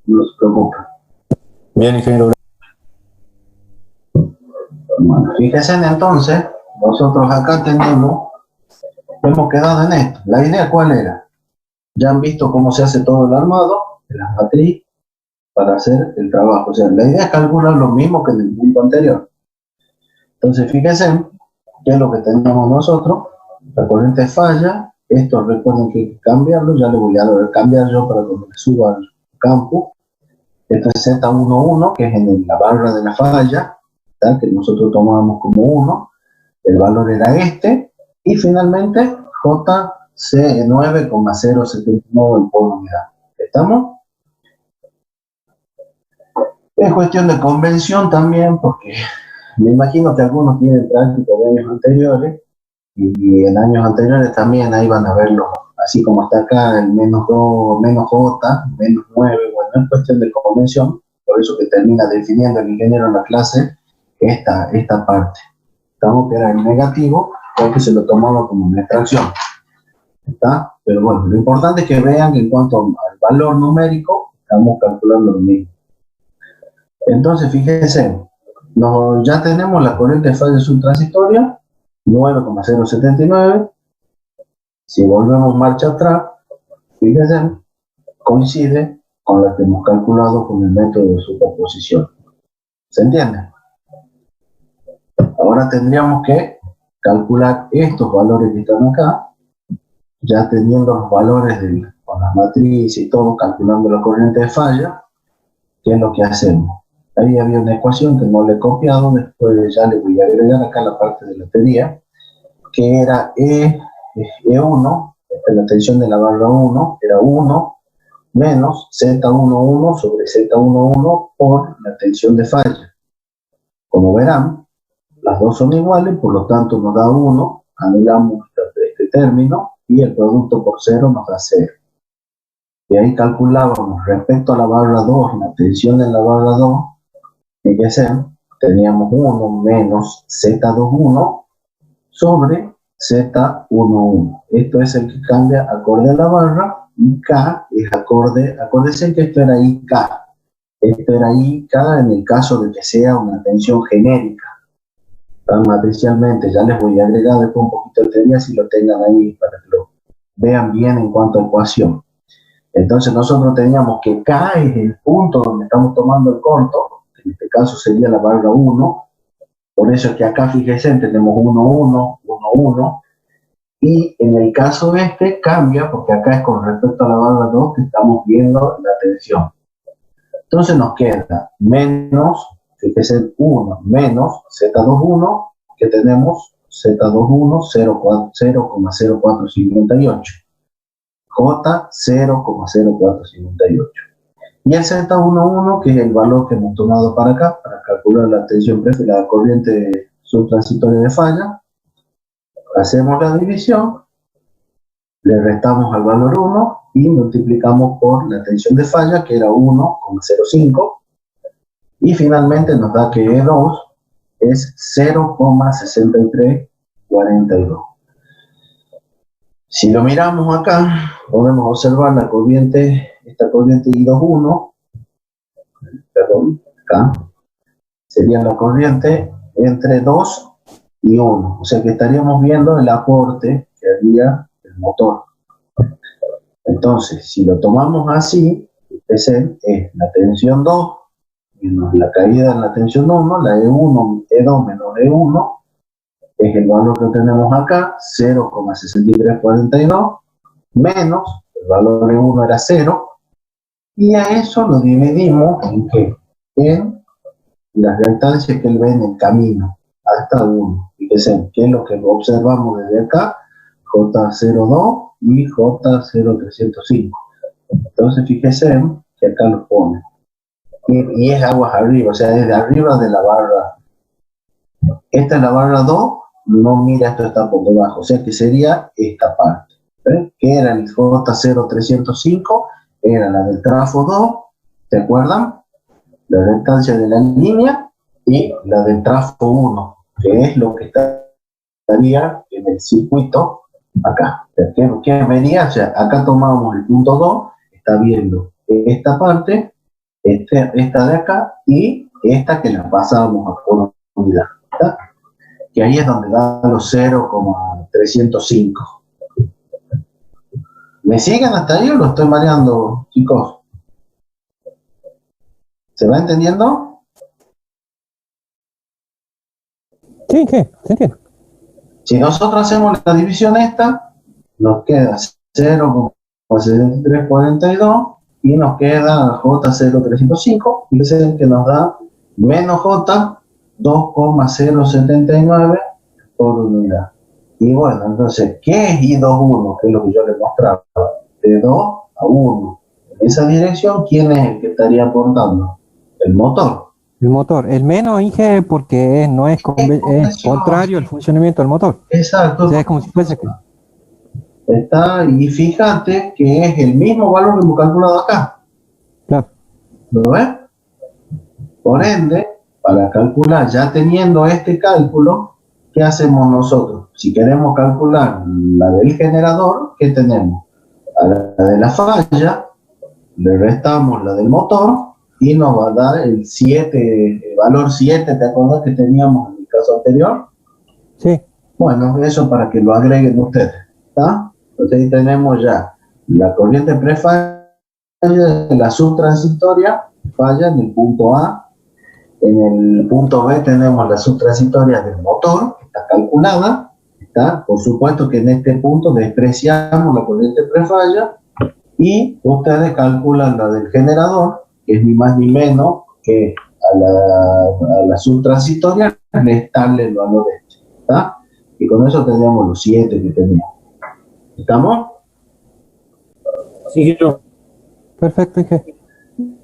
[SPEAKER 2] No se preocupe.
[SPEAKER 5] Bien, ingeniero.
[SPEAKER 2] Bueno, fíjense entonces, nosotros acá hemos quedado en esto. La idea, ¿cuál era? Ya han visto cómo se hace todo el armado de las matrices para hacer el trabajo. O sea, la idea es calcular lo mismo que en el punto anterior. Entonces, fíjense qué es lo que tenemos nosotros. La corriente falla. Esto recuerden que hay que cambiarlo. Ya le voy a cambiar yo para cuando me suba al campo. Esto es Z11, que es en la barra de la falla, ¿tá? Que nosotros tomábamos como 1. El valor era este. Y finalmente, JC9,079 por unidad. ¿Estamos? Es cuestión de convención también, porque me imagino que algunos tienen práctica de años anteriores, y en años anteriores también ahí van a verlo, así como está acá, el menos 2, menos J, menos 9, bueno, es cuestión de convención, por eso que termina definiendo el ingeniero en la clase esta parte. Estamos que era el negativo, porque se lo tomaba como una extracción. ¿Está? Pero bueno, lo importante es que vean que en cuanto al valor numérico, estamos calculando lo mismo. Entonces, fíjense, ya tenemos la corriente de falla subtransitoria, 9,079. Si volvemos marcha atrás, fíjense, coincide con la que hemos calculado con el método de superposición. ¿Se entiende? Ahora tendríamos que calcular estos valores que están acá, ya teniendo los valores con las matrices y todo, calculando la corriente de falla. ¿Qué es lo que hacemos? Ahí había una ecuación que no le he copiado, después ya le voy a agregar acá la parte de la teoría, que era E1, la tensión de la barra 1, era 1 menos Z11 sobre Z11 por la tensión de falla. Como verán, las dos son iguales, por lo tanto nos da 1, anulamos este término y el producto por 0 nos da 0. Y ahí calculábamos respecto a la barra 2, la tensión en la barra 2, fíjense, teníamos 1 menos Z21 sobre Z11. Esto es el que cambia acorde a la barra, y K es acorde, acuérdense que esto era IK. Esto era IK en el caso de que sea una tensión genérica. Matricialmente, ya les voy a agregar después un poquito de teoría si lo tengan ahí para que lo vean bien en cuanto a ecuación. Entonces nosotros teníamos que K es el punto donde estamos tomando el corto, en este caso sería la barra 1, por eso es que acá fíjense tenemos 1, 1, 1, 1, y en el caso este cambia porque acá es con respecto a la barra 2 que estamos viendo la tensión. Entonces nos queda menos, fíjense, 1 menos Z21, que tenemos Z21 0,0458. J 0,0458. Y el Z11, que es el valor que hemos tomado para acá, para calcular la tensión la corriente subtransitoria de falla, hacemos la división, le restamos al valor 1 y multiplicamos por la tensión de falla, que era 1,05, y finalmente nos da que E2 es 0,6342. Si lo miramos acá, podemos observar la corriente, esta corriente I21, perdón, acá, sería la corriente entre 2 y 1, o sea que estaríamos viendo el aporte que haría el motor. Entonces, si lo tomamos así, es la tensión 2 menos la caída en la tensión 1, la E1, E2 menos E1, es el valor que tenemos acá, 0,6342, menos, el valor de 1 era 0, y a eso lo dividimos en ¿qué? En las reactancias que él ve en el camino, hasta 1. Fíjense, que es lo que observamos desde acá, J02 y J0305. Entonces fíjense que acá lo pone. Y es aguas arriba, o sea, desde arriba de la barra. Esta es la barra 2, no mira, esto está por debajo, o sea que sería esta parte, ¿ven? Que era el J0305, era la del trafo 2, ¿se acuerdan? La reactancia de la línea y la del trafo 1, que es lo que estaría en el circuito acá. ¿Qué vería? O sea, acá tomamos el punto 2, está viendo esta parte, esta de acá y esta que la pasábamos a por unidad, ¿está? Que ahí es donde da los 0,305. ¿Me siguen hasta ahí o lo estoy mareando, chicos? ¿Se va entendiendo?
[SPEAKER 3] Sí, ¿qué? ¿Se entiende?
[SPEAKER 2] Si nosotros hacemos la división esta, nos queda 0,7342 y nos queda J0305, fíjense que nos da menos J 2,079 por unidad. Y bueno, entonces, ¿qué es I21? Que es lo que yo les mostraba. De 2 a 1. En esa dirección, ¿quién es el que estaría aportando? El motor.
[SPEAKER 3] El motor. El menos Inge porque no es, es contrario al funcionamiento del motor.
[SPEAKER 2] Exacto.
[SPEAKER 3] O sea, es como si fuese que...
[SPEAKER 2] Está, y fíjate que es el mismo valor que hemos calculado acá.
[SPEAKER 3] Claro.
[SPEAKER 2] ¿Lo ves? Por ende, para calcular, ya teniendo este cálculo, ¿qué hacemos nosotros? Si queremos calcular la del generador, ¿qué tenemos? A la de la falla, le restamos la del motor y nos va a dar el 7, el valor 7, ¿te acuerdas que teníamos en el caso anterior?
[SPEAKER 3] Sí.
[SPEAKER 2] Bueno, eso para que lo agreguen ustedes, ¿está? Entonces ahí tenemos ya la corriente prefalla, la subtransitoria, falla en el punto A. En el punto B tenemos la subtransitoria del motor, que está calculada, ¿está? Por supuesto que en este punto despreciamos la corriente prefalla y ustedes calculan la del generador, que es ni más ni menos que a la subtransitoria restarle el valor este, ¿está? Y con eso tendríamos los 7 que teníamos. ¿Estamos?
[SPEAKER 4] Sí, yo.
[SPEAKER 3] Perfecto, Inge.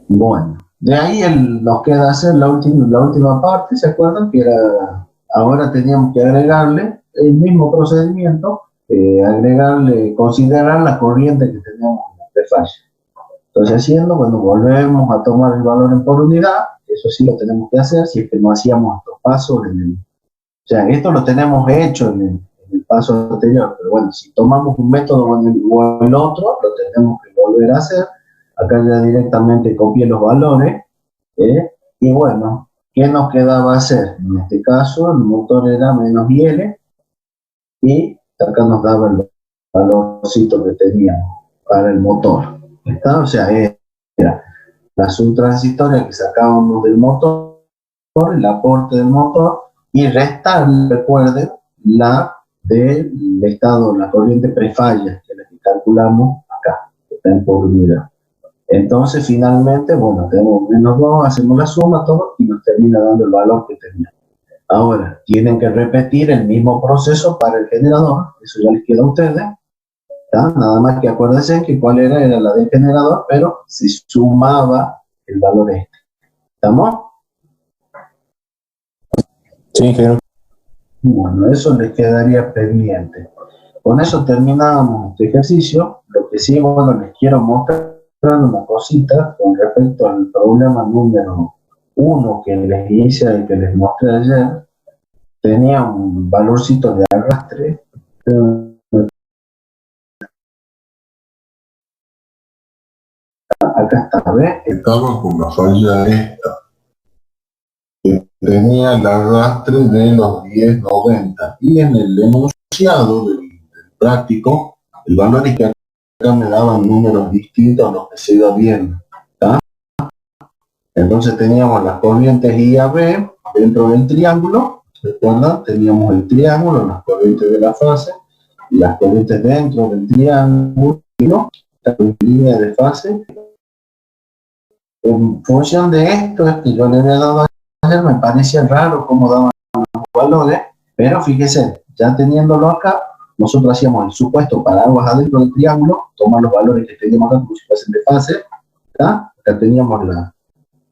[SPEAKER 2] Bueno, de ahí nos queda hacer la última parte, ¿se acuerdan? Que era, ahora teníamos que agregarle el mismo procedimiento, considerar la corriente que teníamos en la prefalla. Entonces, haciendo, bueno, volvemos a tomar el valor en por unidad, eso sí lo tenemos que hacer, si es que no hacíamos estos pasos o sea, esto lo tenemos hecho en el paso anterior, pero bueno, si tomamos un método o el otro, lo tenemos que volver a hacer. Acá ya directamente copié los valores, y bueno, ¿qué nos quedaba hacer? En este caso, el motor era menos IL, y acá nos daba el valorcito que teníamos para el motor. ¿Está? O sea, era la subtransitoria que sacábamos del motor, el aporte del motor, y restar, recuerden, la del estado, la corriente prefalla, que es la que calculamos acá, que está en por unidad. Entonces, finalmente, bueno, tenemos menos 2, hacemos la suma, todo, y nos termina dando el valor que teníamos. Ahora, tienen que repetir el mismo proceso para el generador, eso ya les queda a ustedes, ¿tá? Nada más que acuérdense que cuál era la del generador, pero se sumaba el valor este. ¿Estamos?
[SPEAKER 5] Sí, ingeniero.
[SPEAKER 2] Bueno, eso les quedaría pendiente. Con eso terminamos este ejercicio. Lo que sí, bueno, les quiero mostrar una cosita con respecto al problema número 1 que les hice y que les mostré ayer. Tenía un valorcito de arrastre. Acá está, ¿ves?
[SPEAKER 7] Estaba con la falla esta, que tenía el arrastre de los 1090, y en el enunciado del práctico, el valor es que acá me daban números distintos a los que se iba viendo, ¿tá? Entonces teníamos las corrientes I a B dentro del triángulo, ¿recuerdan? Teníamos el triángulo, las corrientes de la fase, y las corrientes dentro del triángulo, la línea de fase. En función de esto, es que yo le había dado ayer, me parecía raro cómo daban los valores, pero fíjese, ya teniéndolo acá, nosotros hacíamos el supuesto para aguas adentro del triángulo, tomar los valores que teníamos acá como si fuesen de fase, ¿tá? Acá teníamos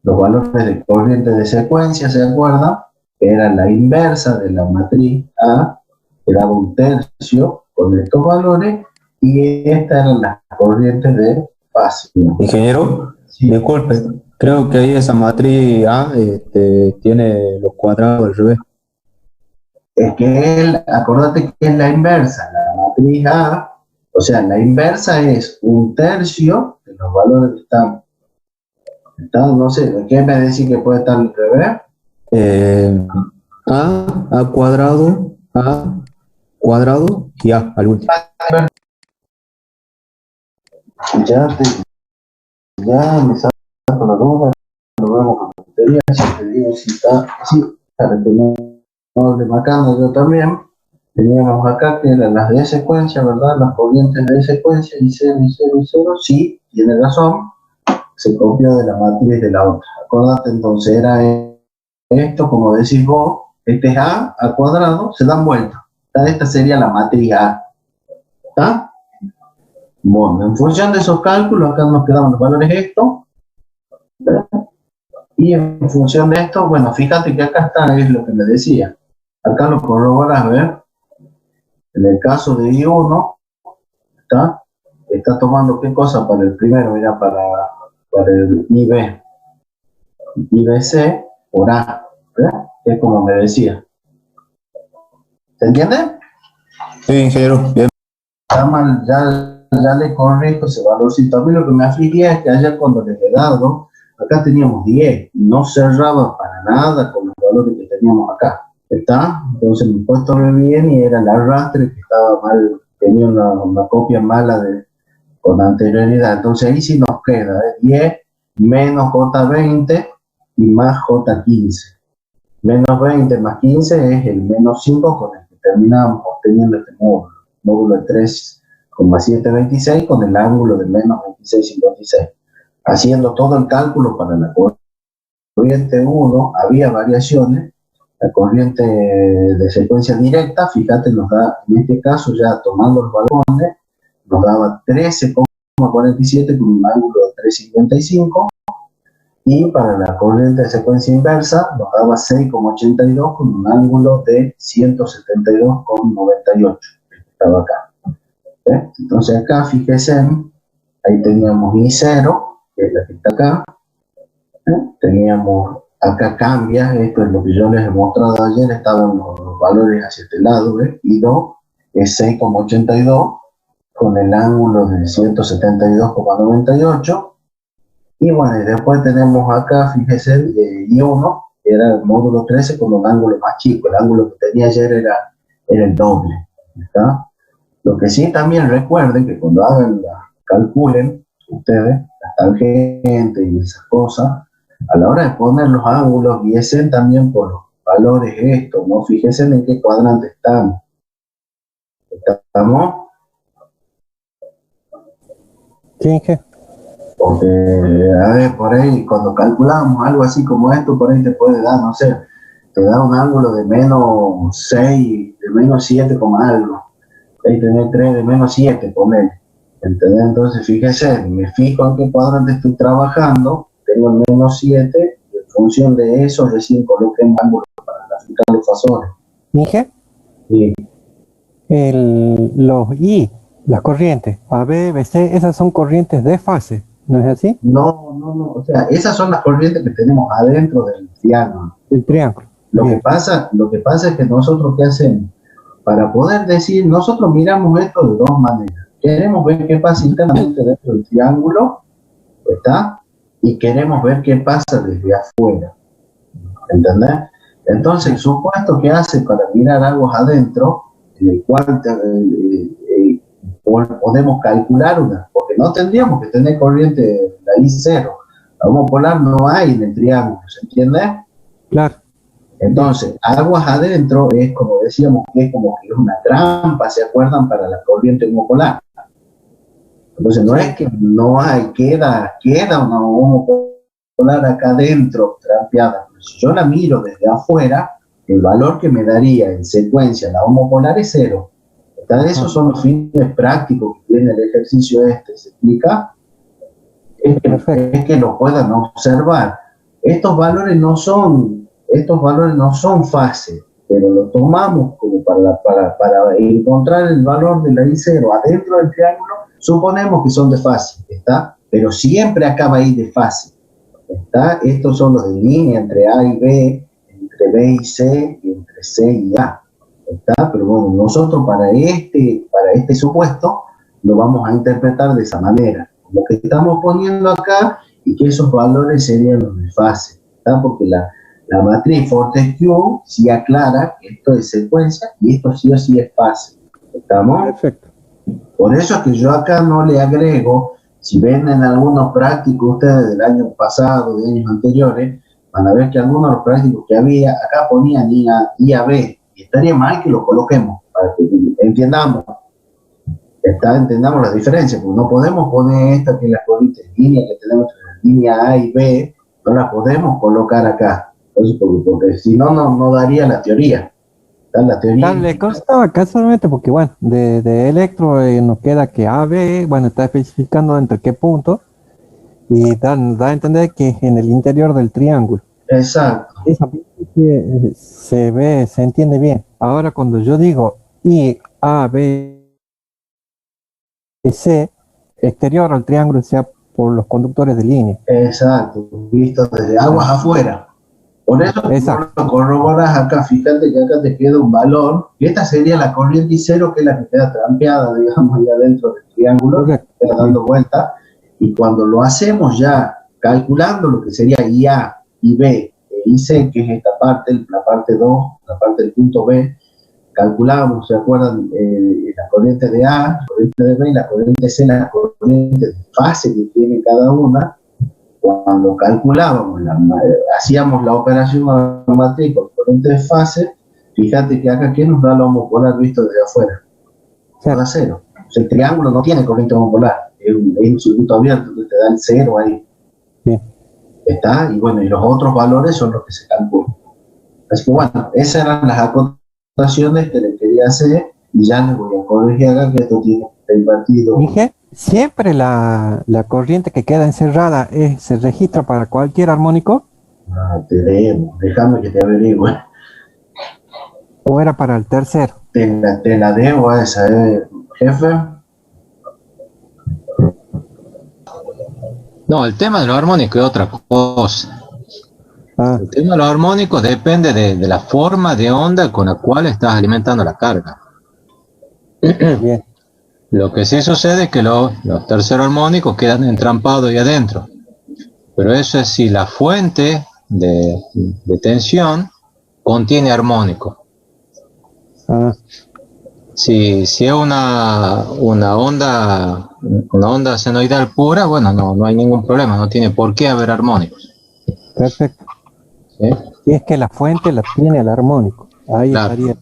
[SPEAKER 7] los valores de corriente de secuencia, ¿se acuerdan? Era la inversa de la matriz A, que daba un tercio con estos valores, y estas eran las corrientes de fase.
[SPEAKER 5] Ingeniero,
[SPEAKER 2] Sí.
[SPEAKER 5] disculpe, creo que ahí esa matriz A tiene los cuadrados al revés.
[SPEAKER 2] Es que acordate que es la inversa, la matriz A, o sea, la inversa es un tercio de los valores que están, no sé, ¿qué me decís que puede estar al revés?
[SPEAKER 5] A cuadrado y A al último.
[SPEAKER 2] Ya me saco la duda, lo vemos con la batería, si te digo si está así, para que no hable macana yo también. Teníamos acá que eran las de secuencia, ¿verdad? Las corrientes de secuencia, y 0, y 0, y 0, sí, tiene razón, se copió de la matriz de la otra. Acordate, entonces era esto, como decís vos, este es A al cuadrado, se dan vuelta. Esta sería la matriz A, ¿está? Bueno, en función de esos cálculos, acá nos quedaban los valores estos, y en función de esto, bueno, fíjate que acá está, es lo que me decía. Acá lo corroboras, ¿ver? En el caso de I1, está tomando qué cosa para el primero, mira, para el IB, IBC por A, ¿ves? Es como me decía. ¿Se entiende?
[SPEAKER 5] Sí, ingeniero, bien.
[SPEAKER 2] Está mal, ya le corrijo ese valorcito. A mí lo que me afligía es que ayer cuando les he dado, acá teníamos 10 y no cerraba para nada con los valores que teníamos acá. ¿Está? Entonces me he puesto bien y era el arrastre que estaba mal, tenía una copia mala con anterioridad. Entonces ahí sí nos queda 10 menos J20 y más J15. Menos 20 más 15 es el menos 5 con el que terminamos obteniendo este módulo de 3,726 con el ángulo de menos 26,56. Haciendo todo el cálculo para la corriente 1, había variaciones. La corriente de secuencia directa, fíjate, nos da, en este caso ya tomando los valores, nos daba 13,5 6,47 con un ángulo de 3,55, y para la corriente de secuencia inversa nos daba 6,82 con un ángulo de 172,98. Estaba acá. Entonces acá, fíjense, ahí teníamos I0, que es la que está acá. Teníamos, acá cambia, esto es lo que yo les he mostrado ayer, estaban los valores hacia este lado, I2 es 6,82 con el ángulo de 172,98. Y bueno, y después tenemos acá, fíjese, I1, que era el módulo 13 con un ángulo más chico. El ángulo que tenía ayer era el doble. ¿Está? Lo que sí también recuerden que cuando calculen ustedes las tangentes y esas cosas, a la hora de poner los ángulos, guíense también por los valores estos, ¿no? Fíjense en qué cuadrante estamos. ¿Estamos?
[SPEAKER 3] Sí, ¿qué?
[SPEAKER 2] Porque, a ver, por ahí, cuando calculamos algo así como esto, por ahí te puede dar, no sé, te da un ángulo de menos 6, de menos 7, algo. Ahí tenés 3 de menos 7, poner. ¿Entendés? Entonces, fíjese, me fijo en qué cuadrante estoy trabajando, tengo el menos 7, y en función de eso recién coloqué un ángulo para graficar los fasores.
[SPEAKER 3] ¿Dije?
[SPEAKER 2] Sí.
[SPEAKER 3] Los I, las corrientes, A, B, B, C, esas son corrientes de fase, ¿no es así?
[SPEAKER 2] No, o sea, esas son las corrientes que tenemos adentro del triángulo.
[SPEAKER 3] El triángulo.
[SPEAKER 2] Lo que pasa es que nosotros, ¿qué hacemos? Para poder decir, nosotros miramos esto de dos maneras. Queremos ver qué pasa internamente dentro del triángulo, ¿está? Y queremos ver qué pasa desde afuera. ¿Entendés? Entonces, el supuesto que hace para mirar algo adentro, en el cual podemos calcular una, porque no tendríamos que tener corriente la I0. La homopolar no hay en el triángulo, ¿se entiende?
[SPEAKER 3] Claro.
[SPEAKER 2] Entonces, aguas adentro es como decíamos que es como que es una trampa, ¿se acuerdan? Para la corriente homopolar. Entonces, no es que no hay, queda una homopolar acá adentro, trampeada. Pero si yo la miro desde afuera, el valor que me daría en secuencia la homopolar es 0. Esos son los fines prácticos que tiene el ejercicio ¿se explica? Es que lo puedan observar. Estos valores no son fase, pero lo tomamos como para encontrar el valor de la I0 adentro del triángulo, suponemos que son de fase, ¿está? Pero siempre acaba ahí de fase, ¿está? Estos son los de línea entre A y B, entre B y C, y entre C y A, ¿está? Pero bueno, nosotros para este supuesto lo vamos a interpretar de esa manera, como que estamos poniendo acá y que esos valores serían los de fase, ¿está? Porque la matriz Fortescue sí aclara que esto es secuencia y esto sí o sí es fase. ¿Estamos?
[SPEAKER 3] Perfecto.
[SPEAKER 2] Por eso es que yo acá no le agrego, si ven en algunos prácticos ustedes del año pasado, de años anteriores, van a ver que algunos de los prácticos que había, acá ponían I a B, y estaría mal que lo coloquemos, para que entendamos la diferencia, porque no podemos poner esta que es la corriente en línea que tenemos en línea A y B, no la podemos colocar acá. Entonces, porque si no, no daría la teoría. La teoría
[SPEAKER 3] Le constaba casualmente porque, bueno, de electro nos queda que AB, bueno, está especificando entre qué punto y da a entender que es en el interior del triángulo.
[SPEAKER 2] Exacto.
[SPEAKER 3] Esa parte se entiende bien. Ahora, cuando yo digo I, A, B, C, exterior al triángulo, sea por los conductores de línea.
[SPEAKER 2] Exacto, visto desde aguas afuera. Por eso lo corroboras acá, fíjate que acá te queda un valor, y esta sería la corriente I0, que es la que queda trampeada, digamos, allá dentro del triángulo, que queda dando vuelta, y cuando lo hacemos ya calculando lo que sería IA, IB, IC, que es esta parte, la parte 2, la parte del punto B, calculábamos, ¿se acuerdan? La corriente de A, la corriente de B y la corriente C, la corriente de fase que tiene cada una. Cuando calculábamos, hacíamos la operación a la matriz con corriente de fase, fíjate que acá, ¿qué nos da la homopolar visto desde afuera? Da 0. O sea, el triángulo no tiene corriente homopolar, es un circuito abierto, entonces te da el 0 ahí.
[SPEAKER 3] Bien.
[SPEAKER 2] ¿Está? Y bueno, y los otros valores son los que se calculan. Así que bueno, esas eran las acotaciones que le quería hacer, y ya les voy a corregir acá que esto tiene que estar invertido.
[SPEAKER 3] ¿Dije? Siempre la corriente que queda encerrada se registra para cualquier armónico
[SPEAKER 2] Te debo, déjame que te averigüe.
[SPEAKER 3] o era para el tercero.
[SPEAKER 2] Te la debo a esa, jefe.
[SPEAKER 1] No, el tema de los armónicos es otra cosa.
[SPEAKER 3] Ah,
[SPEAKER 1] El tema de los armónicos depende de la forma de onda con la cual estás alimentando la carga.
[SPEAKER 3] bien.
[SPEAKER 1] Lo que sí sucede es que los terceros armónicos quedan entrampados ahí adentro. Pero eso es si la fuente de tensión contiene armónico.
[SPEAKER 3] Ah,
[SPEAKER 1] Si es una onda senoidal pura, bueno, no hay ningún problema, no tiene por qué haber armónicos.
[SPEAKER 3] perfecto.
[SPEAKER 1] ¿Sí?
[SPEAKER 3] Y es que la fuente la tiene el armónico. Ahí
[SPEAKER 1] Claro.
[SPEAKER 3] estaría.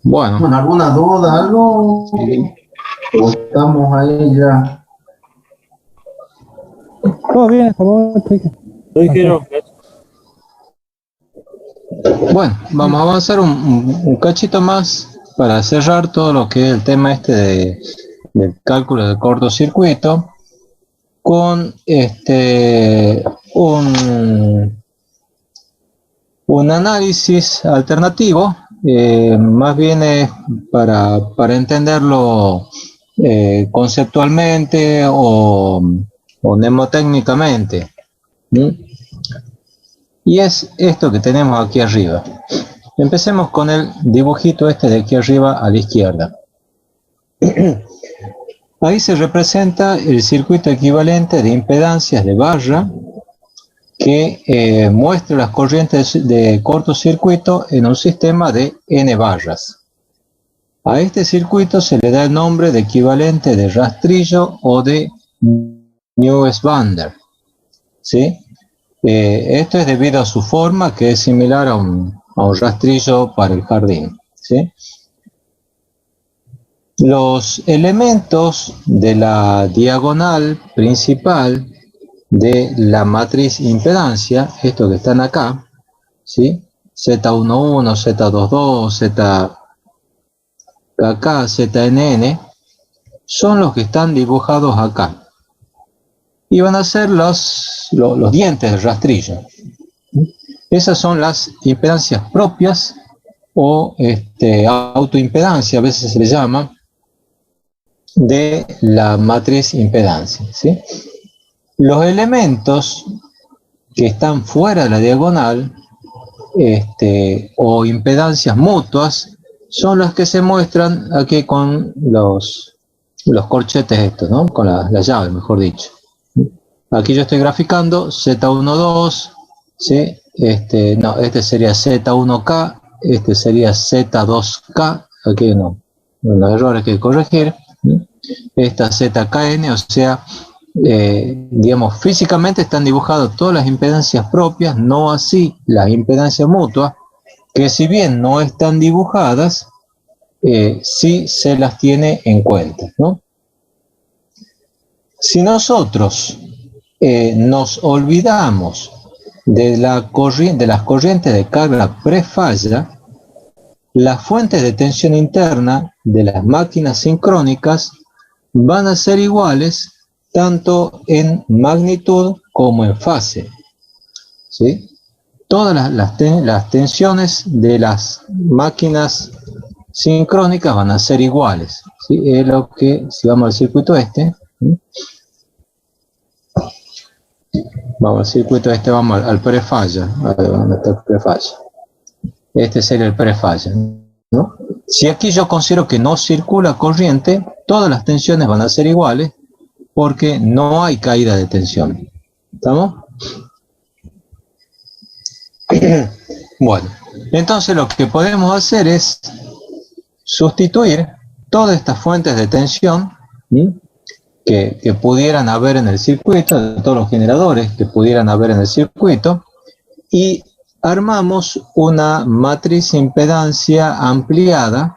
[SPEAKER 1] Bueno,
[SPEAKER 2] Bueno, ¿alguna duda, algo? ¿O estamos ahí ya?
[SPEAKER 3] Todo bien, hasta el momento.
[SPEAKER 4] Lo dijeron.
[SPEAKER 1] bueno, vamos a avanzar un cachito más para cerrar todo lo que es el tema del cálculo de cortocircuito con un análisis alternativo, más bien es para entenderlo conceptualmente o mnemotécnicamente. ¿Sí? Y es esto que tenemos aquí arriba. Empecemos con el dibujito este de aquí arriba a la izquierda. Ahí se representa el circuito equivalente de impedancias de barra que muestra las corrientes de cortocircuito en un sistema de n barras. A este circuito se le da el nombre de equivalente de rastrillo o de Neues-Wander. ¿Sí? Esto es debido a su forma, que es similar a un rastrillo para el jardín. ¿Sí? Los elementos de la diagonal principal de la matriz impedancia, estos que están acá, ¿sí? Z11, Z22, ZKK, ZNN, son los que están dibujados acá. Y van a ser los dientes del rastrillo. Esas son las impedancias propias o autoimpedancia, a veces se le llama, de la matriz impedancia. ¿Sí? Los elementos que están fuera de la diagonal o impedancias mutuas son las que se muestran aquí con los corchetes estos, ¿no? Con la llave, mejor dicho. Aquí yo estoy graficando Z12, ¿sí? Este sería Z1K, este sería Z2K, aquí no errores que corregir. Esta ZKN, o sea, digamos, físicamente están dibujadas todas las impedancias propias, no así las impedancias mutuas, que si bien no están dibujadas, sí se las tiene en cuenta, ¿no? Si nosotros nos olvidamos de las corrientes de carga prefalla, las fuentes de tensión interna de las máquinas sincrónicas van a ser iguales tanto en magnitud como en fase. ¿Sí? Todas las tensiones de las máquinas sincrónicas van a ser iguales. ¿Sí? Es lo que, si vamos al circuito ¿sí? Vamos al circuito vamos al prefalla. ¿Dónde está el prefalla? Este sería el prefalla, ¿no? Si aquí yo considero que no circula corriente, todas las tensiones van a ser iguales porque no hay caída de tensión. ¿Estamos? Bueno, entonces lo que podemos hacer es sustituir todas estas fuentes de tensión, ¿sí? que pudieran haber en el circuito, todos los generadores que pudieran haber en el circuito, y armamos una matriz impedancia ampliada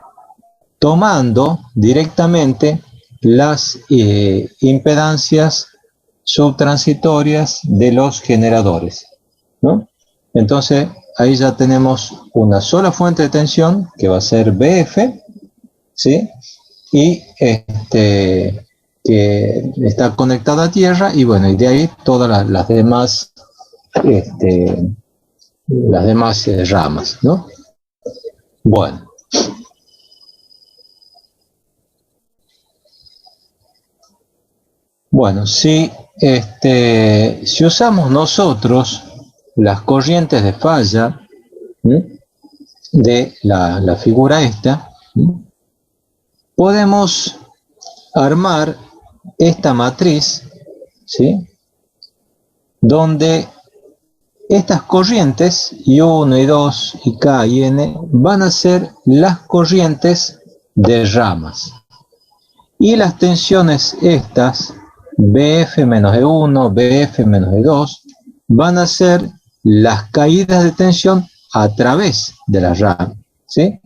[SPEAKER 1] tomando directamente las impedancias subtransitorias de los generadores, ¿no? Entonces ahí ya tenemos una sola fuente de tensión que va a ser BF, ¿sí? y que está conectada a tierra, y bueno, y de ahí todas las demás ramas, ¿no? Bueno. Bueno, si usamos nosotros las corrientes de falla, ¿sí?, de la figura esta, ¿sí?, podemos armar esta matriz, ¿sí?, donde estas corrientes, I1, I2, IK y N, van a ser las corrientes de ramas. Y las tensiones estas, BF menos E1, BF menos E2, van a ser las caídas de tensión a través de la rama, ¿sí?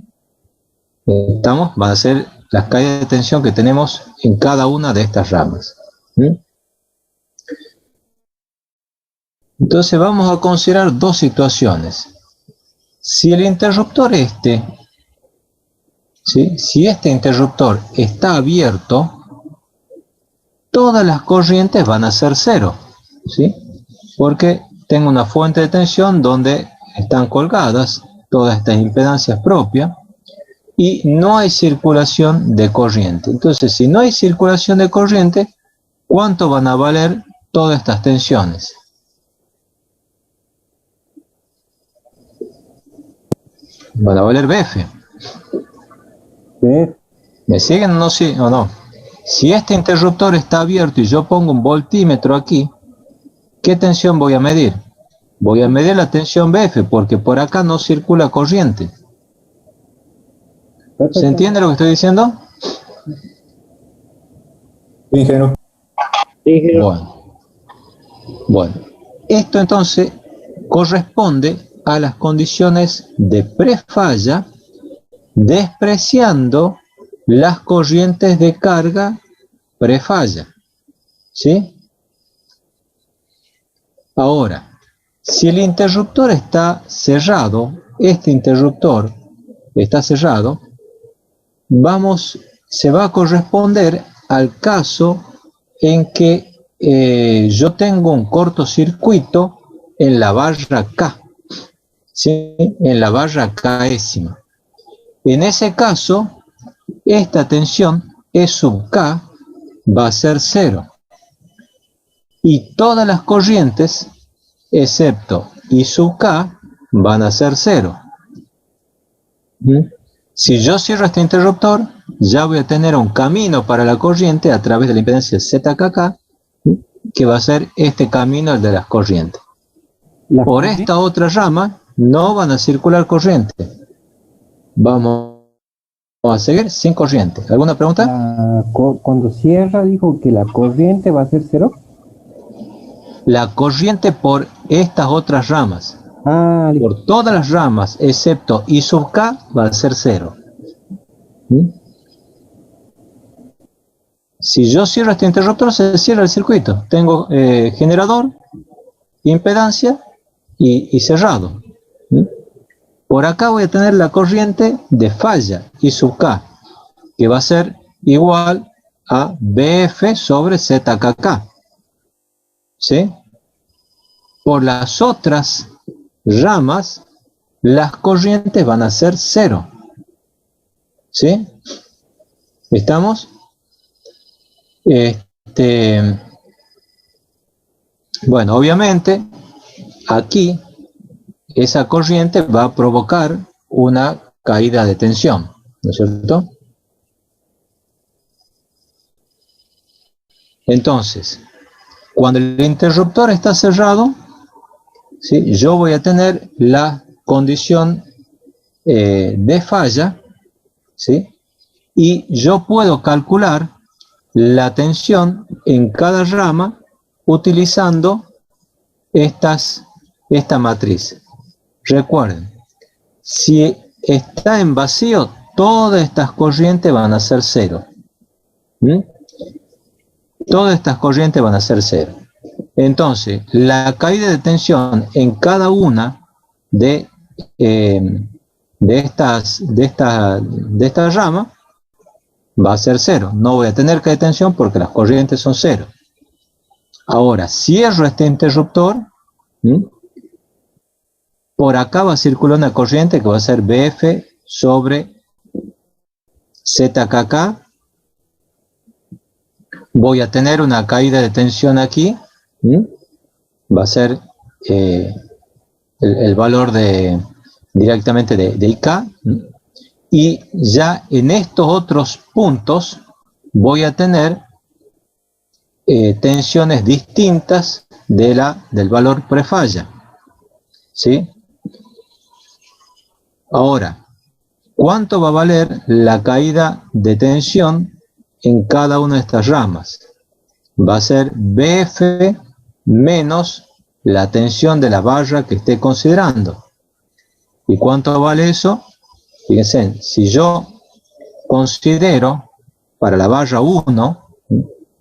[SPEAKER 1] Van a ser las caídas de tensión que tenemos en cada una de estas ramas, ¿sí? Entonces vamos a considerar dos situaciones. Si el interruptor ¿sí?, si este interruptor está abierto, todas las corrientes van a ser cero, ¿sí?, porque tengo una fuente de tensión donde están colgadas todas estas impedancias propias y no hay circulación de corriente. Entonces, si no hay circulación de corriente, ¿cuánto van a valer todas estas tensiones? Van a valer BF.
[SPEAKER 3] BF.
[SPEAKER 1] ¿Me siguen o no? Sí, o no. Si este interruptor está abierto y yo pongo un voltímetro aquí, ¿qué tensión voy a medir? Voy a medir la tensión BF, porque por acá no circula corriente.
[SPEAKER 3] Perfecto.
[SPEAKER 1] ¿Se entiende lo que estoy diciendo?
[SPEAKER 5] Sí, ingeniero.
[SPEAKER 1] Bueno, esto entonces corresponde a las condiciones de prefalla, despreciando las corrientes de carga prefalla, ¿sí? Ahora, si el interruptor está cerrado, este interruptor está cerrado, se va a corresponder al caso en que yo tengo un cortocircuito en la barra K, ¿sí?, en la barra Késima. En ese caso, esta tensión E sub K va a ser cero. Y todas las corrientes, excepto I sub K, van a ser cero. Si yo cierro este interruptor, ya voy a tener un camino para la corriente a través de la impedancia ZKK, que va a ser este camino, el de las corrientes. Por esta otra rama no van a circular corriente. Vamos a seguir sin corriente. ¿Alguna pregunta?
[SPEAKER 3] Cuando cierra, dijo que la corriente va a ser cero.
[SPEAKER 1] La corriente por estas otras ramas.
[SPEAKER 3] Listo.
[SPEAKER 1] Por todas las ramas, excepto I sub K, va a ser cero. Si yo cierro este interruptor, se cierra el circuito. Tengo generador, impedancia y cerrado. Por acá voy a tener la corriente de falla, I sub K, que va a ser igual a BF sobre ZKK. ¿Sí? Por las otras ramas, las corrientes van a ser cero. ¿Sí? ¿Estamos? Bueno, obviamente, aquí esa corriente va a provocar una caída de tensión, ¿no es cierto? Entonces, cuando el interruptor está cerrado, ¿sí?, yo voy a tener la condición de falla, ¿sí?, y yo puedo calcular la tensión en cada rama utilizando esta matriz. Recuerden, si está en vacío, todas estas corrientes van a ser cero. Todas estas corrientes van a ser cero. Entonces, la caída de tensión en cada una de estas ramas va a ser 0. No voy a tener caída de tensión porque las corrientes son 0. Ahora, cierro este interruptor. Por acá va a circular una corriente que va a ser BF sobre ZKK. Voy a tener una caída de tensión aquí. Va a ser el valor directamente de IK. Y ya en estos otros puntos voy a tener tensiones distintas del valor prefalla. ¿Sí? Ahora, ¿cuánto va a valer la caída de tensión en cada una de estas ramas? Va a ser BF menos la tensión de la barra que esté considerando. ¿Y cuánto vale eso? Fíjense, si yo considero para la barra 1,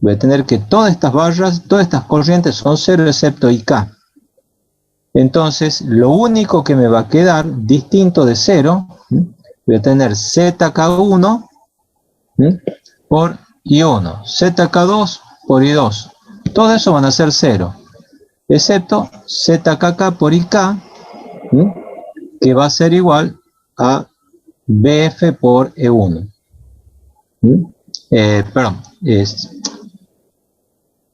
[SPEAKER 1] voy a tener que todas estas barras, todas estas corrientes son 0 excepto IK. Entonces, lo único que me va a quedar distinto de 0, voy a tener ZK1 por I1, ZK2 por I2. Todo eso van a ser 0, excepto ZKK por IK, que va a ser igual a BF por E1.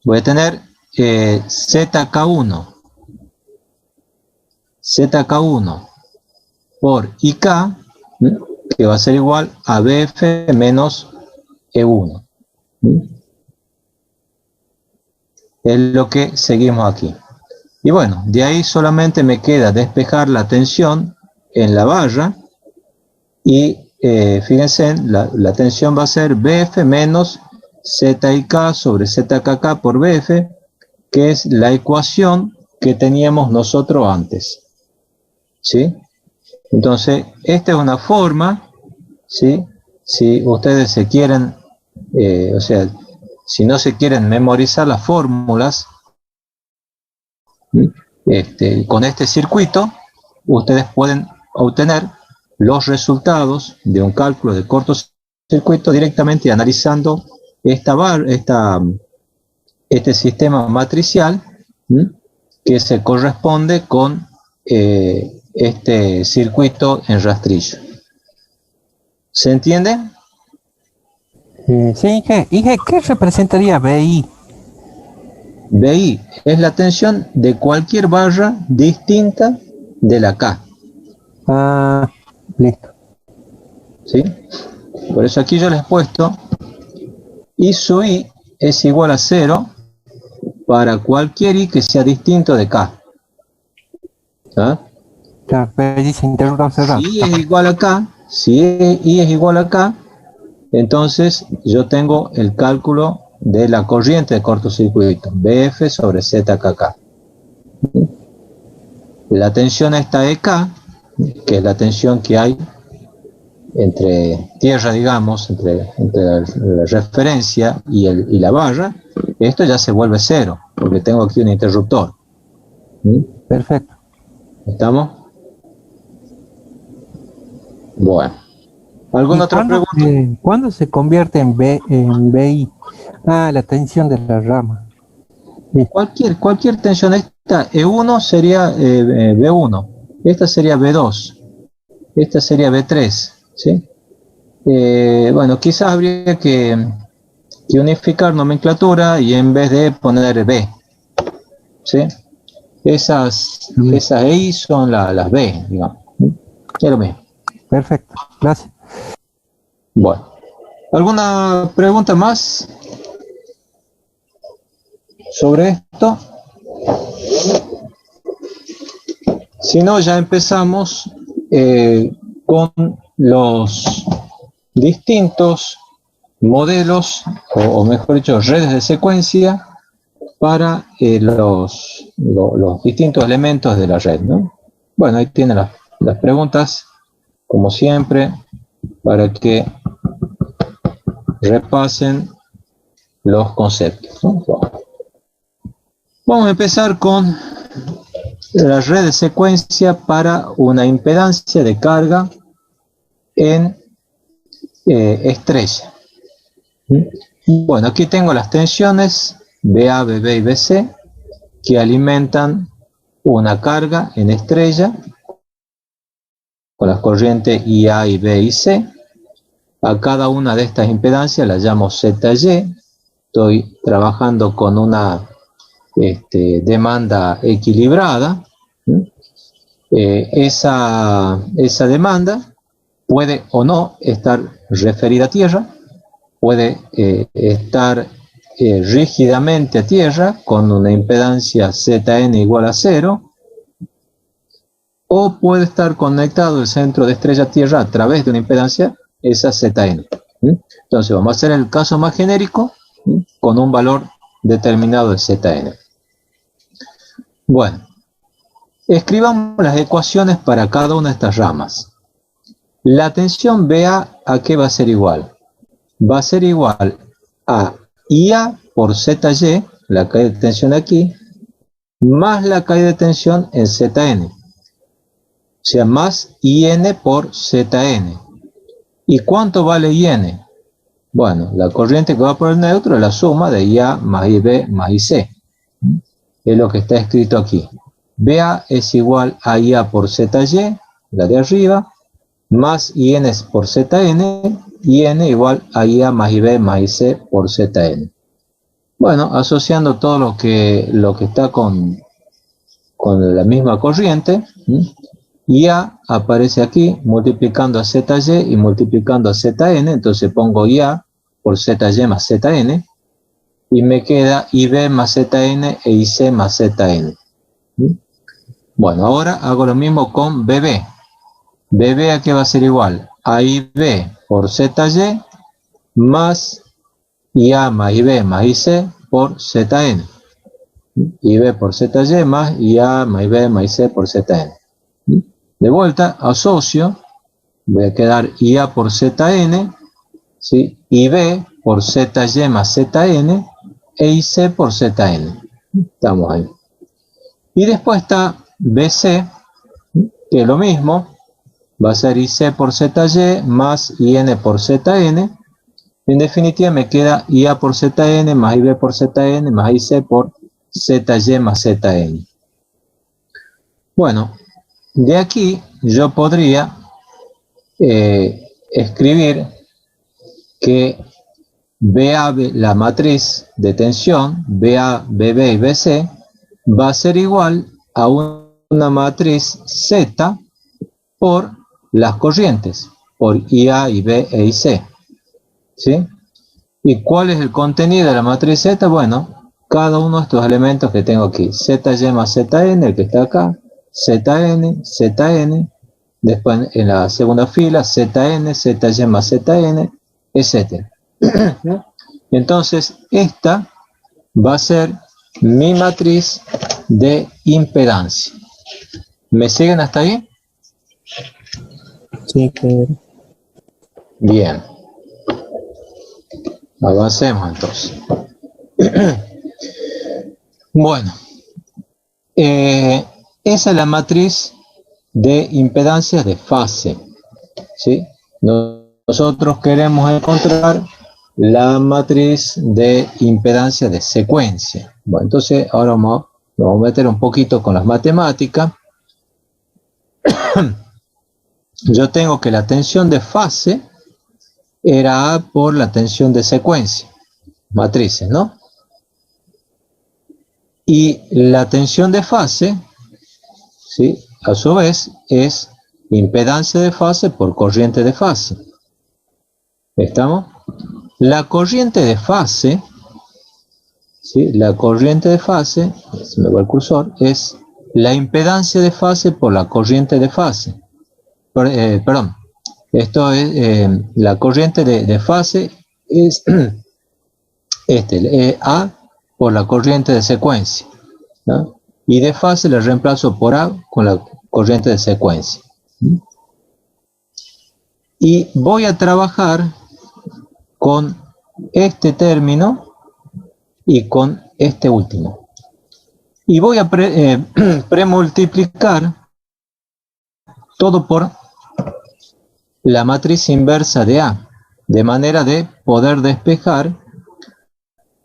[SPEAKER 1] Voy a tener ZK1 por IK, que va a ser igual a BF menos E1. Es lo que seguimos aquí. Y bueno, de ahí solamente me queda despejar la tensión en la barra. Y fíjense, la tensión va a ser BF menos ZIK sobre ZKK por BF, que es la ecuación que teníamos nosotros antes. ¿Sí? Entonces, esta es una forma, ¿sí? Si ustedes se quieren, o sea, si no se quieren memorizar las fórmulas, con este circuito, ustedes pueden obtener los resultados de un cálculo de cortocircuito directamente analizando este sistema matricial, que se corresponde con este circuito en rastrillo. ¿Se entiende?
[SPEAKER 3] Sí, Inge, ¿qué representaría BI?
[SPEAKER 1] BI es la tensión de cualquier barra distinta de la K.
[SPEAKER 3] Ah, listo.
[SPEAKER 1] ¿Sí? Por eso aquí yo les he puesto I sub I es igual a 0 para cualquier I que sea distinto de K. ¿Ah?
[SPEAKER 3] Claro, pero dice interruptor cerrado.
[SPEAKER 1] Si I es igual a K, si I es igual a K, entonces yo tengo el cálculo de la corriente de cortocircuito, BF sobre ZKK. La tensión esta EK, que es la tensión que hay entre tierra, digamos, entre la referencia y la barra, esto ya se vuelve 0, porque tengo aquí un interruptor.
[SPEAKER 3] Perfecto.
[SPEAKER 1] ¿Estamos? Bueno. ¿Alguna otra pregunta?
[SPEAKER 3] ¿Cuándo se convierte en BI? Ah, la tensión de la rama.
[SPEAKER 1] Cualquier tensión. Esta E1 sería B1. Esta sería B2. Esta sería B3. ¿Sí? Bueno, quizás habría que unificar nomenclatura y en vez de poner B. ¿Sí? Esas EI son las B, digamos. Es lo mismo.
[SPEAKER 3] Perfecto, gracias.
[SPEAKER 1] Bueno, ¿alguna pregunta más sobre esto? Si no, ya empezamos con los distintos modelos, o mejor dicho, redes de secuencia para los distintos elementos de la red, ¿no? Bueno, ahí tienen las preguntas, como siempre, para que repasen los conceptos, ¿no? Vamos a empezar con la red de secuencia para una impedancia de carga en estrella. Bueno, aquí tengo las tensiones BA, BB y BC que alimentan una carga en estrella con las corrientes IA y B y C. A cada una de estas impedancias la llamo ZY. Estoy trabajando con una demanda equilibrada. Esa demanda puede o no estar referida a tierra, puede estar rígidamente a tierra con una impedancia Zn igual a 0, o puede estar conectado el centro de estrella a tierra a través de una impedancia, esa Zn. Entonces vamos a hacer el caso más genérico con un valor determinado de Zn. Bueno, escribamos las ecuaciones para cada una de estas ramas. La tensión BA, ¿a qué va a ser igual? Va a ser igual a IA por ZY, la caída de tensión aquí, más la caída de tensión en Zn. O sea, más IN por Zn. ¿Y cuánto vale IN? Bueno, la corriente que va por el neutro es la suma de IA más IB más IC. Es lo que está escrito aquí. BA es igual a IA por ZY, la de arriba, más IN por Zn, IN igual a IA más IB más IC por Zn. Bueno, asociando todo lo que está con la misma corriente, IA aparece aquí multiplicando a ZY y multiplicando a Zn, entonces pongo IA por ZY más Zn, y me queda IB más Zn e IC más Zn. Bueno, ahora hago lo mismo con BB. BB a qué va a ser igual a IB por ZY más IA más IB más IC por Zn. IB por ZY más IA más IB más IC por Zn. De vuelta, asocio, voy a quedar IA por Zn, ¿sí? IB por ZY más Zn e IC por Zn. Estamos ahí. Y después está BC, que es lo mismo, va a ser IC por ZY más IN por Zn. En definitiva me queda IA por Zn más IB por Zn más IC por ZY más Zn. Bueno, de aquí yo podría escribir que BA, la matriz de tensión, BA, BB y BC, va a ser igual a una matriz Z por las corrientes, por IA, IB e IC. ¿Sí? ¿Y cuál es el contenido de la matriz Z? Bueno, cada uno de estos elementos que tengo aquí, ZY más Zn, el que está acá, Zn, Zn, después en la segunda fila, Zn, Zy más Zn, etc. Entonces, esta va a ser mi matriz de impedancia. ¿Me siguen hasta ahí?
[SPEAKER 3] Sí, claro.
[SPEAKER 1] Bien. Avancemos entonces. Bueno, esa es la matriz de impedancias de fase, ¿sí? Nosotros queremos encontrar la matriz de impedancia de secuencia. Bueno, entonces ahora nos vamos a meter un poquito con las matemáticas. Yo tengo que la tensión de fase era A por la tensión de secuencia, matrices, ¿no? Y la tensión de fase, ¿sí?, a su vez es impedancia de fase por corriente de fase. ¿Estamos? La corriente de fase, ¿sí?, la corriente de fase, se me va el cursor, es la impedancia de fase por la corriente de fase. Perdón, esto es la corriente de fase es A por la corriente de secuencia, ¿no? Y de fase le reemplazo por A con la corriente de secuencia. Y voy a trabajar con este término y con este último. Y voy a premultiplicar todo por la matriz inversa de A. de manera de poder despejar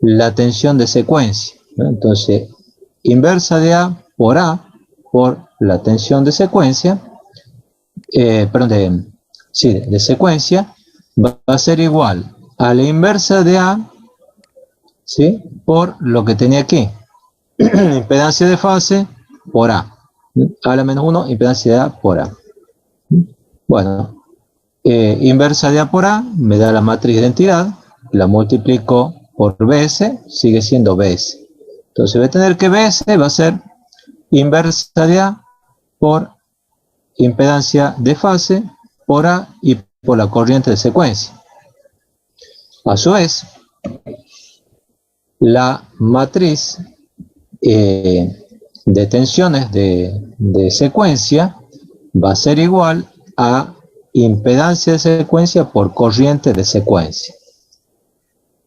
[SPEAKER 1] la tensión de secuencia, ¿no? Entonces, inversa de A por la tensión de secuencia, de secuencia, va a ser igual a la inversa de A, ¿sí?, por lo que tenía aquí, impedancia de fase por A. A la menos 1, impedancia de A por A. Bueno, inversa de A por A me da la matriz de entidad, la multiplico por BS, sigue siendo BS. Entonces voy a tener que BS va a ser inversa de A por impedancia de fase por A y por la corriente de secuencia. A su vez, la matriz de tensiones de secuencia va a ser igual a impedancia de secuencia por corriente de secuencia.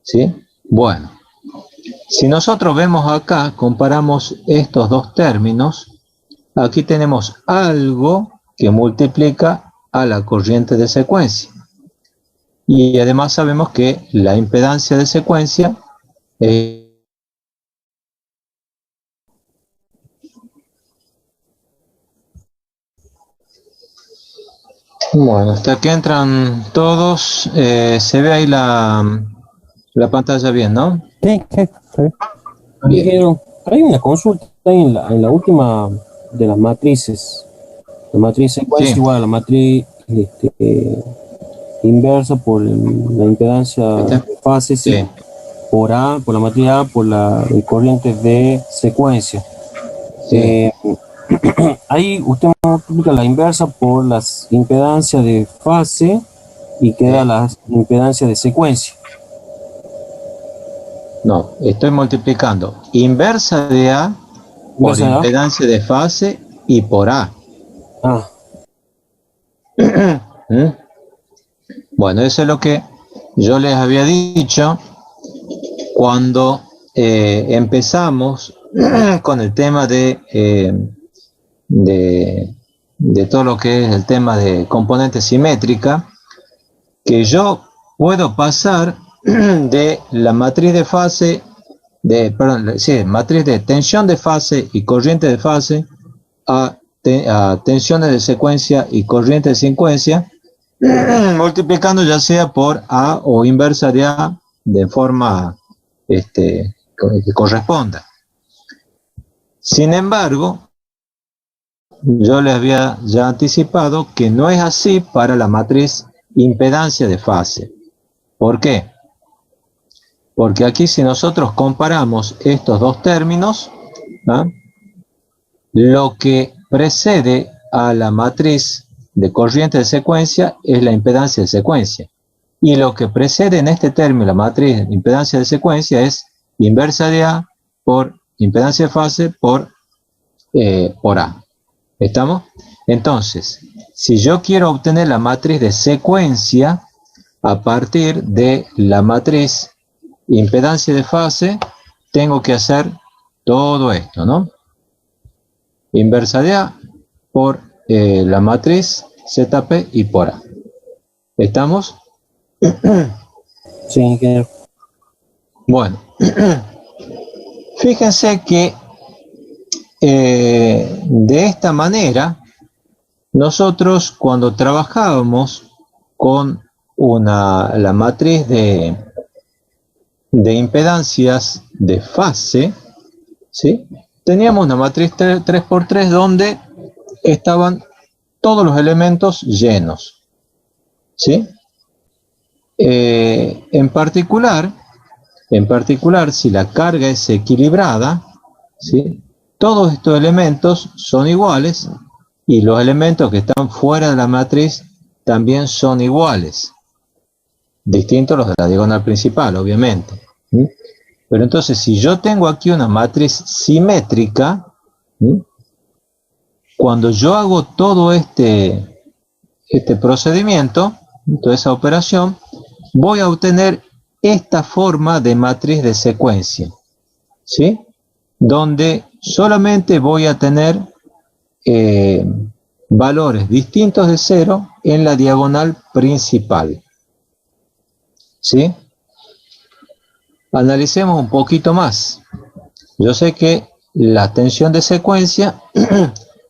[SPEAKER 1] ¿Sí? Bueno, si nosotros vemos acá, comparamos estos dos términos, aquí tenemos algo que multiplica a la corriente de secuencia. Y además sabemos que la impedancia de secuencia es... Bueno, hasta que entran todos, se ve ahí la pantalla bien, ¿no?
[SPEAKER 3] Sí, sí.
[SPEAKER 4] Dijeron, hay una consulta ahí en la última de las matrices. La matriz secuencia
[SPEAKER 1] Sí.
[SPEAKER 4] igual a la matriz inversa por la impedancia de fase,
[SPEAKER 1] Sí.
[SPEAKER 4] por A, por la matriz A, por la corriente de secuencia.
[SPEAKER 1] Sí.
[SPEAKER 4] Ahí usted multiplica la inversa por las impedancias de fase y queda la impedancia de secuencia.
[SPEAKER 1] No, estoy multiplicando inversa de A por
[SPEAKER 4] ¿Inversa de A?
[SPEAKER 1] impedancia de fase y por A.
[SPEAKER 4] Ah,
[SPEAKER 1] ¿Mm? Bueno, eso es lo que yo les había dicho cuando empezamos con el tema de todo lo que es el tema de componente simétrica, que yo puedo pasar de la matriz de fase, matriz de tensión de fase y corriente de fase a tensiones de secuencia y corriente de secuencia, multiplicando ya sea por A o inversa de A de forma que corresponda. Sin embargo, yo les había ya anticipado que no es así para la matriz impedancia de fase. ¿Por qué? Porque aquí si nosotros comparamos estos dos términos, ¿ah?, lo que precede a la matriz de corriente de secuencia es la impedancia de secuencia. Y lo que precede en este término, la matriz de impedancia de secuencia, es inversa de A por impedancia de fase por A. ¿Estamos? Entonces, si yo quiero obtener la matriz de secuencia a partir de la matriz impedancia de fase, tengo que hacer todo esto, ¿no? Inversa de A por la matriz ZP y por A. ¿Estamos?
[SPEAKER 4] sí, ingeniero.
[SPEAKER 1] Bueno, fíjense que de esta manera, nosotros cuando trabajábamos con la matriz de impedancias de fase, ¿sí?, teníamos una matriz 3x3 donde estaban todos los elementos llenos, ¿sí? En particular, si la carga es equilibrada, ¿sí?, todos estos elementos son iguales y los elementos que están fuera de la matriz también son iguales, distintos a los de la diagonal principal, obviamente. ¿Sí? Pero entonces, si yo tengo aquí una matriz simétrica, ¿sí?, cuando yo hago todo este procedimiento, toda esa operación, voy a obtener esta forma de matriz de secuencia, ¿sí?, donde solamente voy a tener valores distintos de 0 en la diagonal principal. ¿sí? Analicemos un poquito más. Yo sé que la tensión de secuencia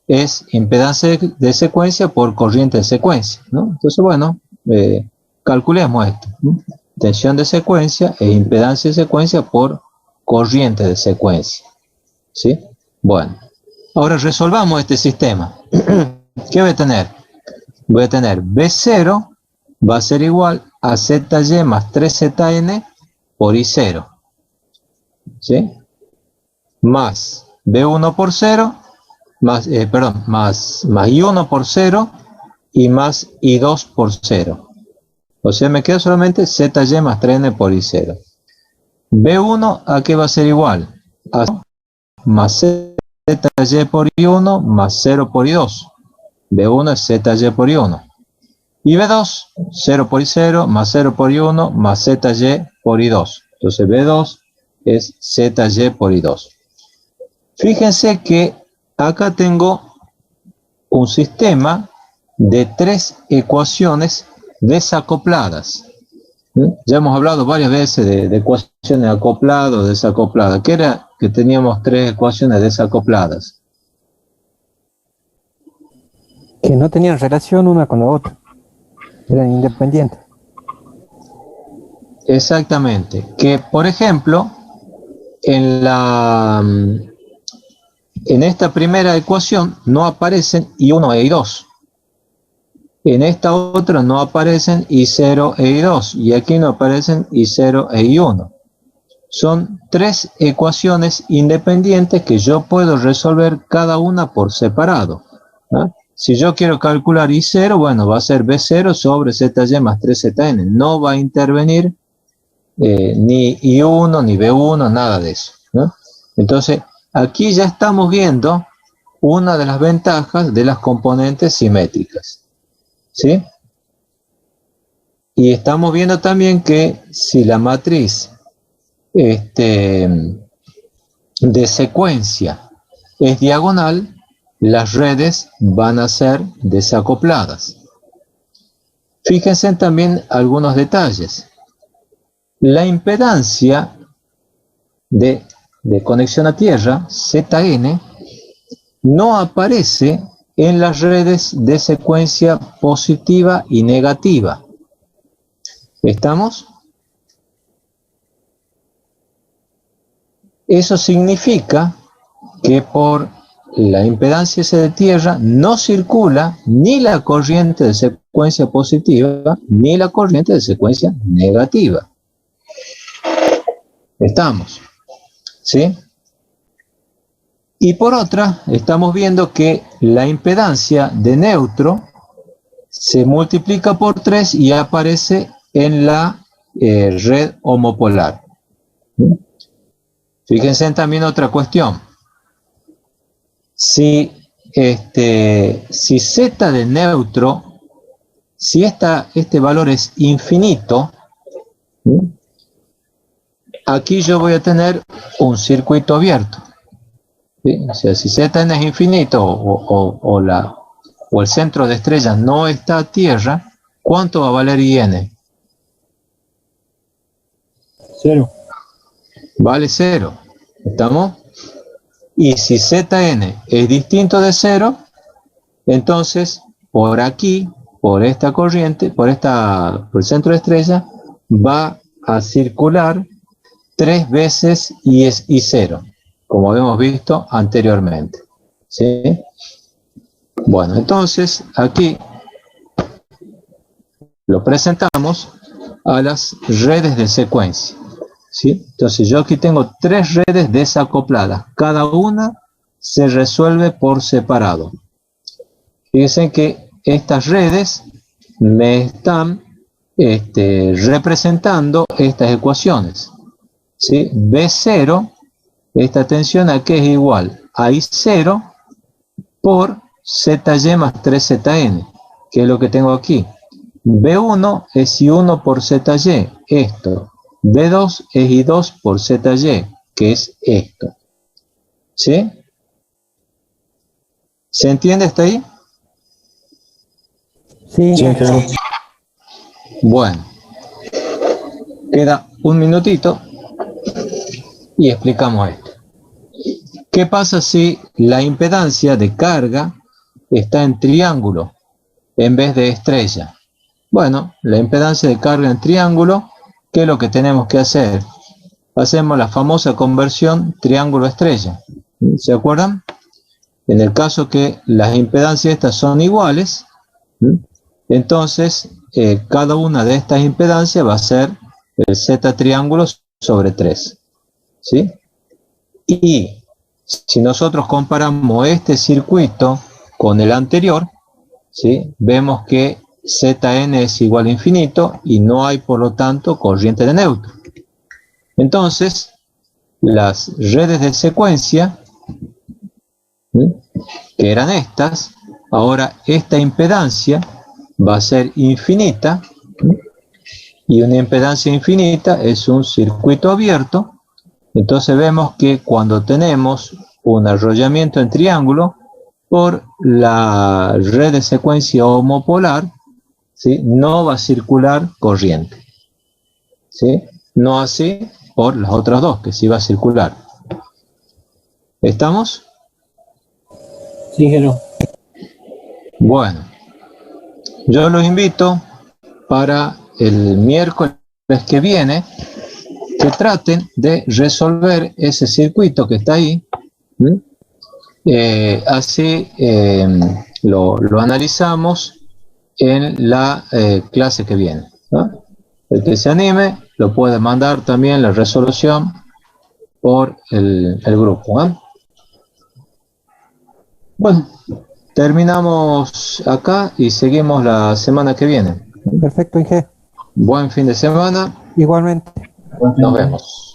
[SPEAKER 1] es impedancia de secuencia por corriente de secuencia, ¿no? Entonces, bueno, calculemos esto, ¿no? Tensión de secuencia e impedancia de secuencia por corriente de secuencia, ¿sí? Bueno, ahora resolvamos este sistema. ¿Qué voy a tener? Voy a tener B0 va a ser igual a ZY más 3ZN por I0, ¿sí? Más B1 por 0, más I1 por 0 y más I2 por 0. O sea, me queda solamente ZY más 3N por I0. B1, ¿a qué va a ser igual? A más ZY por I1 más 0 por I2. B1 es ZY por I1. Y B2, 0 por I0 más 0 por I1 más ZY por I2. Entonces B2 es ZY por I2. Fíjense que acá tengo un sistema de 3 ecuaciones desacopladas. Ya hemos hablado varias veces de ecuaciones acopladas o desacopladas. ¿Qué era? Que teníamos 3 ecuaciones desacopladas.
[SPEAKER 3] Que no tenían relación una con la otra. Eran independientes.
[SPEAKER 1] Exactamente. Que, por ejemplo, en esta primera ecuación no aparecen I1 e I2. En esta otra no aparecen I0 e I2. Y aquí no aparecen I0 e I1. Son 3 ecuaciones independientes que yo puedo resolver cada una por separado, ¿no? Si yo quiero calcular I0, bueno, va a ser B0 sobre ZY más 3ZN. No va a intervenir ni I1, ni B1, nada de eso, ¿no? Entonces, aquí ya estamos viendo una de las ventajas de las componentes simétricas, ¿sí? Y estamos viendo también que si la matriz de secuencia es diagonal, las redes van a ser desacopladas. Fíjense también algunos detalles. La impedancia de conexión a tierra, ZN, no aparece en las redes de secuencia positiva y negativa. ¿Estamos? Eso significa que por la impedancia S de tierra no circula ni la corriente de secuencia positiva ni la corriente de secuencia negativa. ¿Estamos? ¿Sí? Y por otra, estamos viendo que la impedancia de neutro se multiplica por 3 y aparece en la red homopolar. Fíjense también otra cuestión. Si Z de neutro, si este valor es infinito, aquí yo voy a tener un circuito abierto, ¿sí? O sea, si Zn es infinito o el centro de estrella no está a tierra, ¿cuánto va a valer IN?
[SPEAKER 4] 0.
[SPEAKER 1] Vale 0. ¿Estamos? Y si Zn es distinto de 0, entonces por aquí, por esta corriente, por el centro de estrella, va a circular 3 veces I0, como hemos visto anteriormente, ¿sí? Bueno, entonces aquí lo presentamos a las redes de secuencia, ¿sí? Entonces yo aquí tengo 3 redes desacopladas, cada una se resuelve por separado. Fíjense que estas redes me están representando estas ecuaciones, ¿sí? B0, esta tensión aquí es igual a I0 por ZY más 3ZN, que es lo que tengo aquí. B1 es I1 por ZY, esto. B2 es I2 por ZY, que es esto. ¿Sí? ¿Se entiende hasta ahí?
[SPEAKER 3] Sí.
[SPEAKER 5] Sí, claro.
[SPEAKER 1] Bueno. queda un minutito y explicamos esto. ¿Qué pasa si la impedancia de carga está en triángulo en vez de estrella? Bueno, la impedancia de carga en triángulo, ¿qué es lo que tenemos que hacer? Hacemos la famosa conversión triángulo-estrella. ¿Se acuerdan? En el caso que las impedancias estas son iguales, entonces cada una de estas impedancias va a ser el Z triángulo sobre 3. ¿Sí? Y si nosotros comparamos este circuito con el anterior, ¿sí? Vemos que Zn es igual a infinito y no hay por lo tanto corriente de neutro. Entonces, las redes de secuencia, ¿sí?, que eran estas, ahora esta impedancia va a ser infinita, ¿sí?, y una impedancia infinita es un circuito abierto. Entonces vemos que cuando tenemos un arrollamiento en triángulo por la red de secuencia homopolar, ¿sí?, no va a circular corriente, ¿sí? No así por las otras dos, que sí va a circular. ¿Estamos?
[SPEAKER 4] Sí, Jero.
[SPEAKER 1] Bueno, yo los invito para el miércoles que viene que traten de resolver ese circuito que está ahí. Así lo analizamos en la clase que viene, ¿no? El que se anime lo puede mandar también la resolución por el grupo, ¿eh? Bueno, terminamos acá y seguimos la semana que viene.
[SPEAKER 3] Perfecto, Inge.
[SPEAKER 1] Buen fin de semana.
[SPEAKER 3] Igualmente.
[SPEAKER 1] Nos vemos.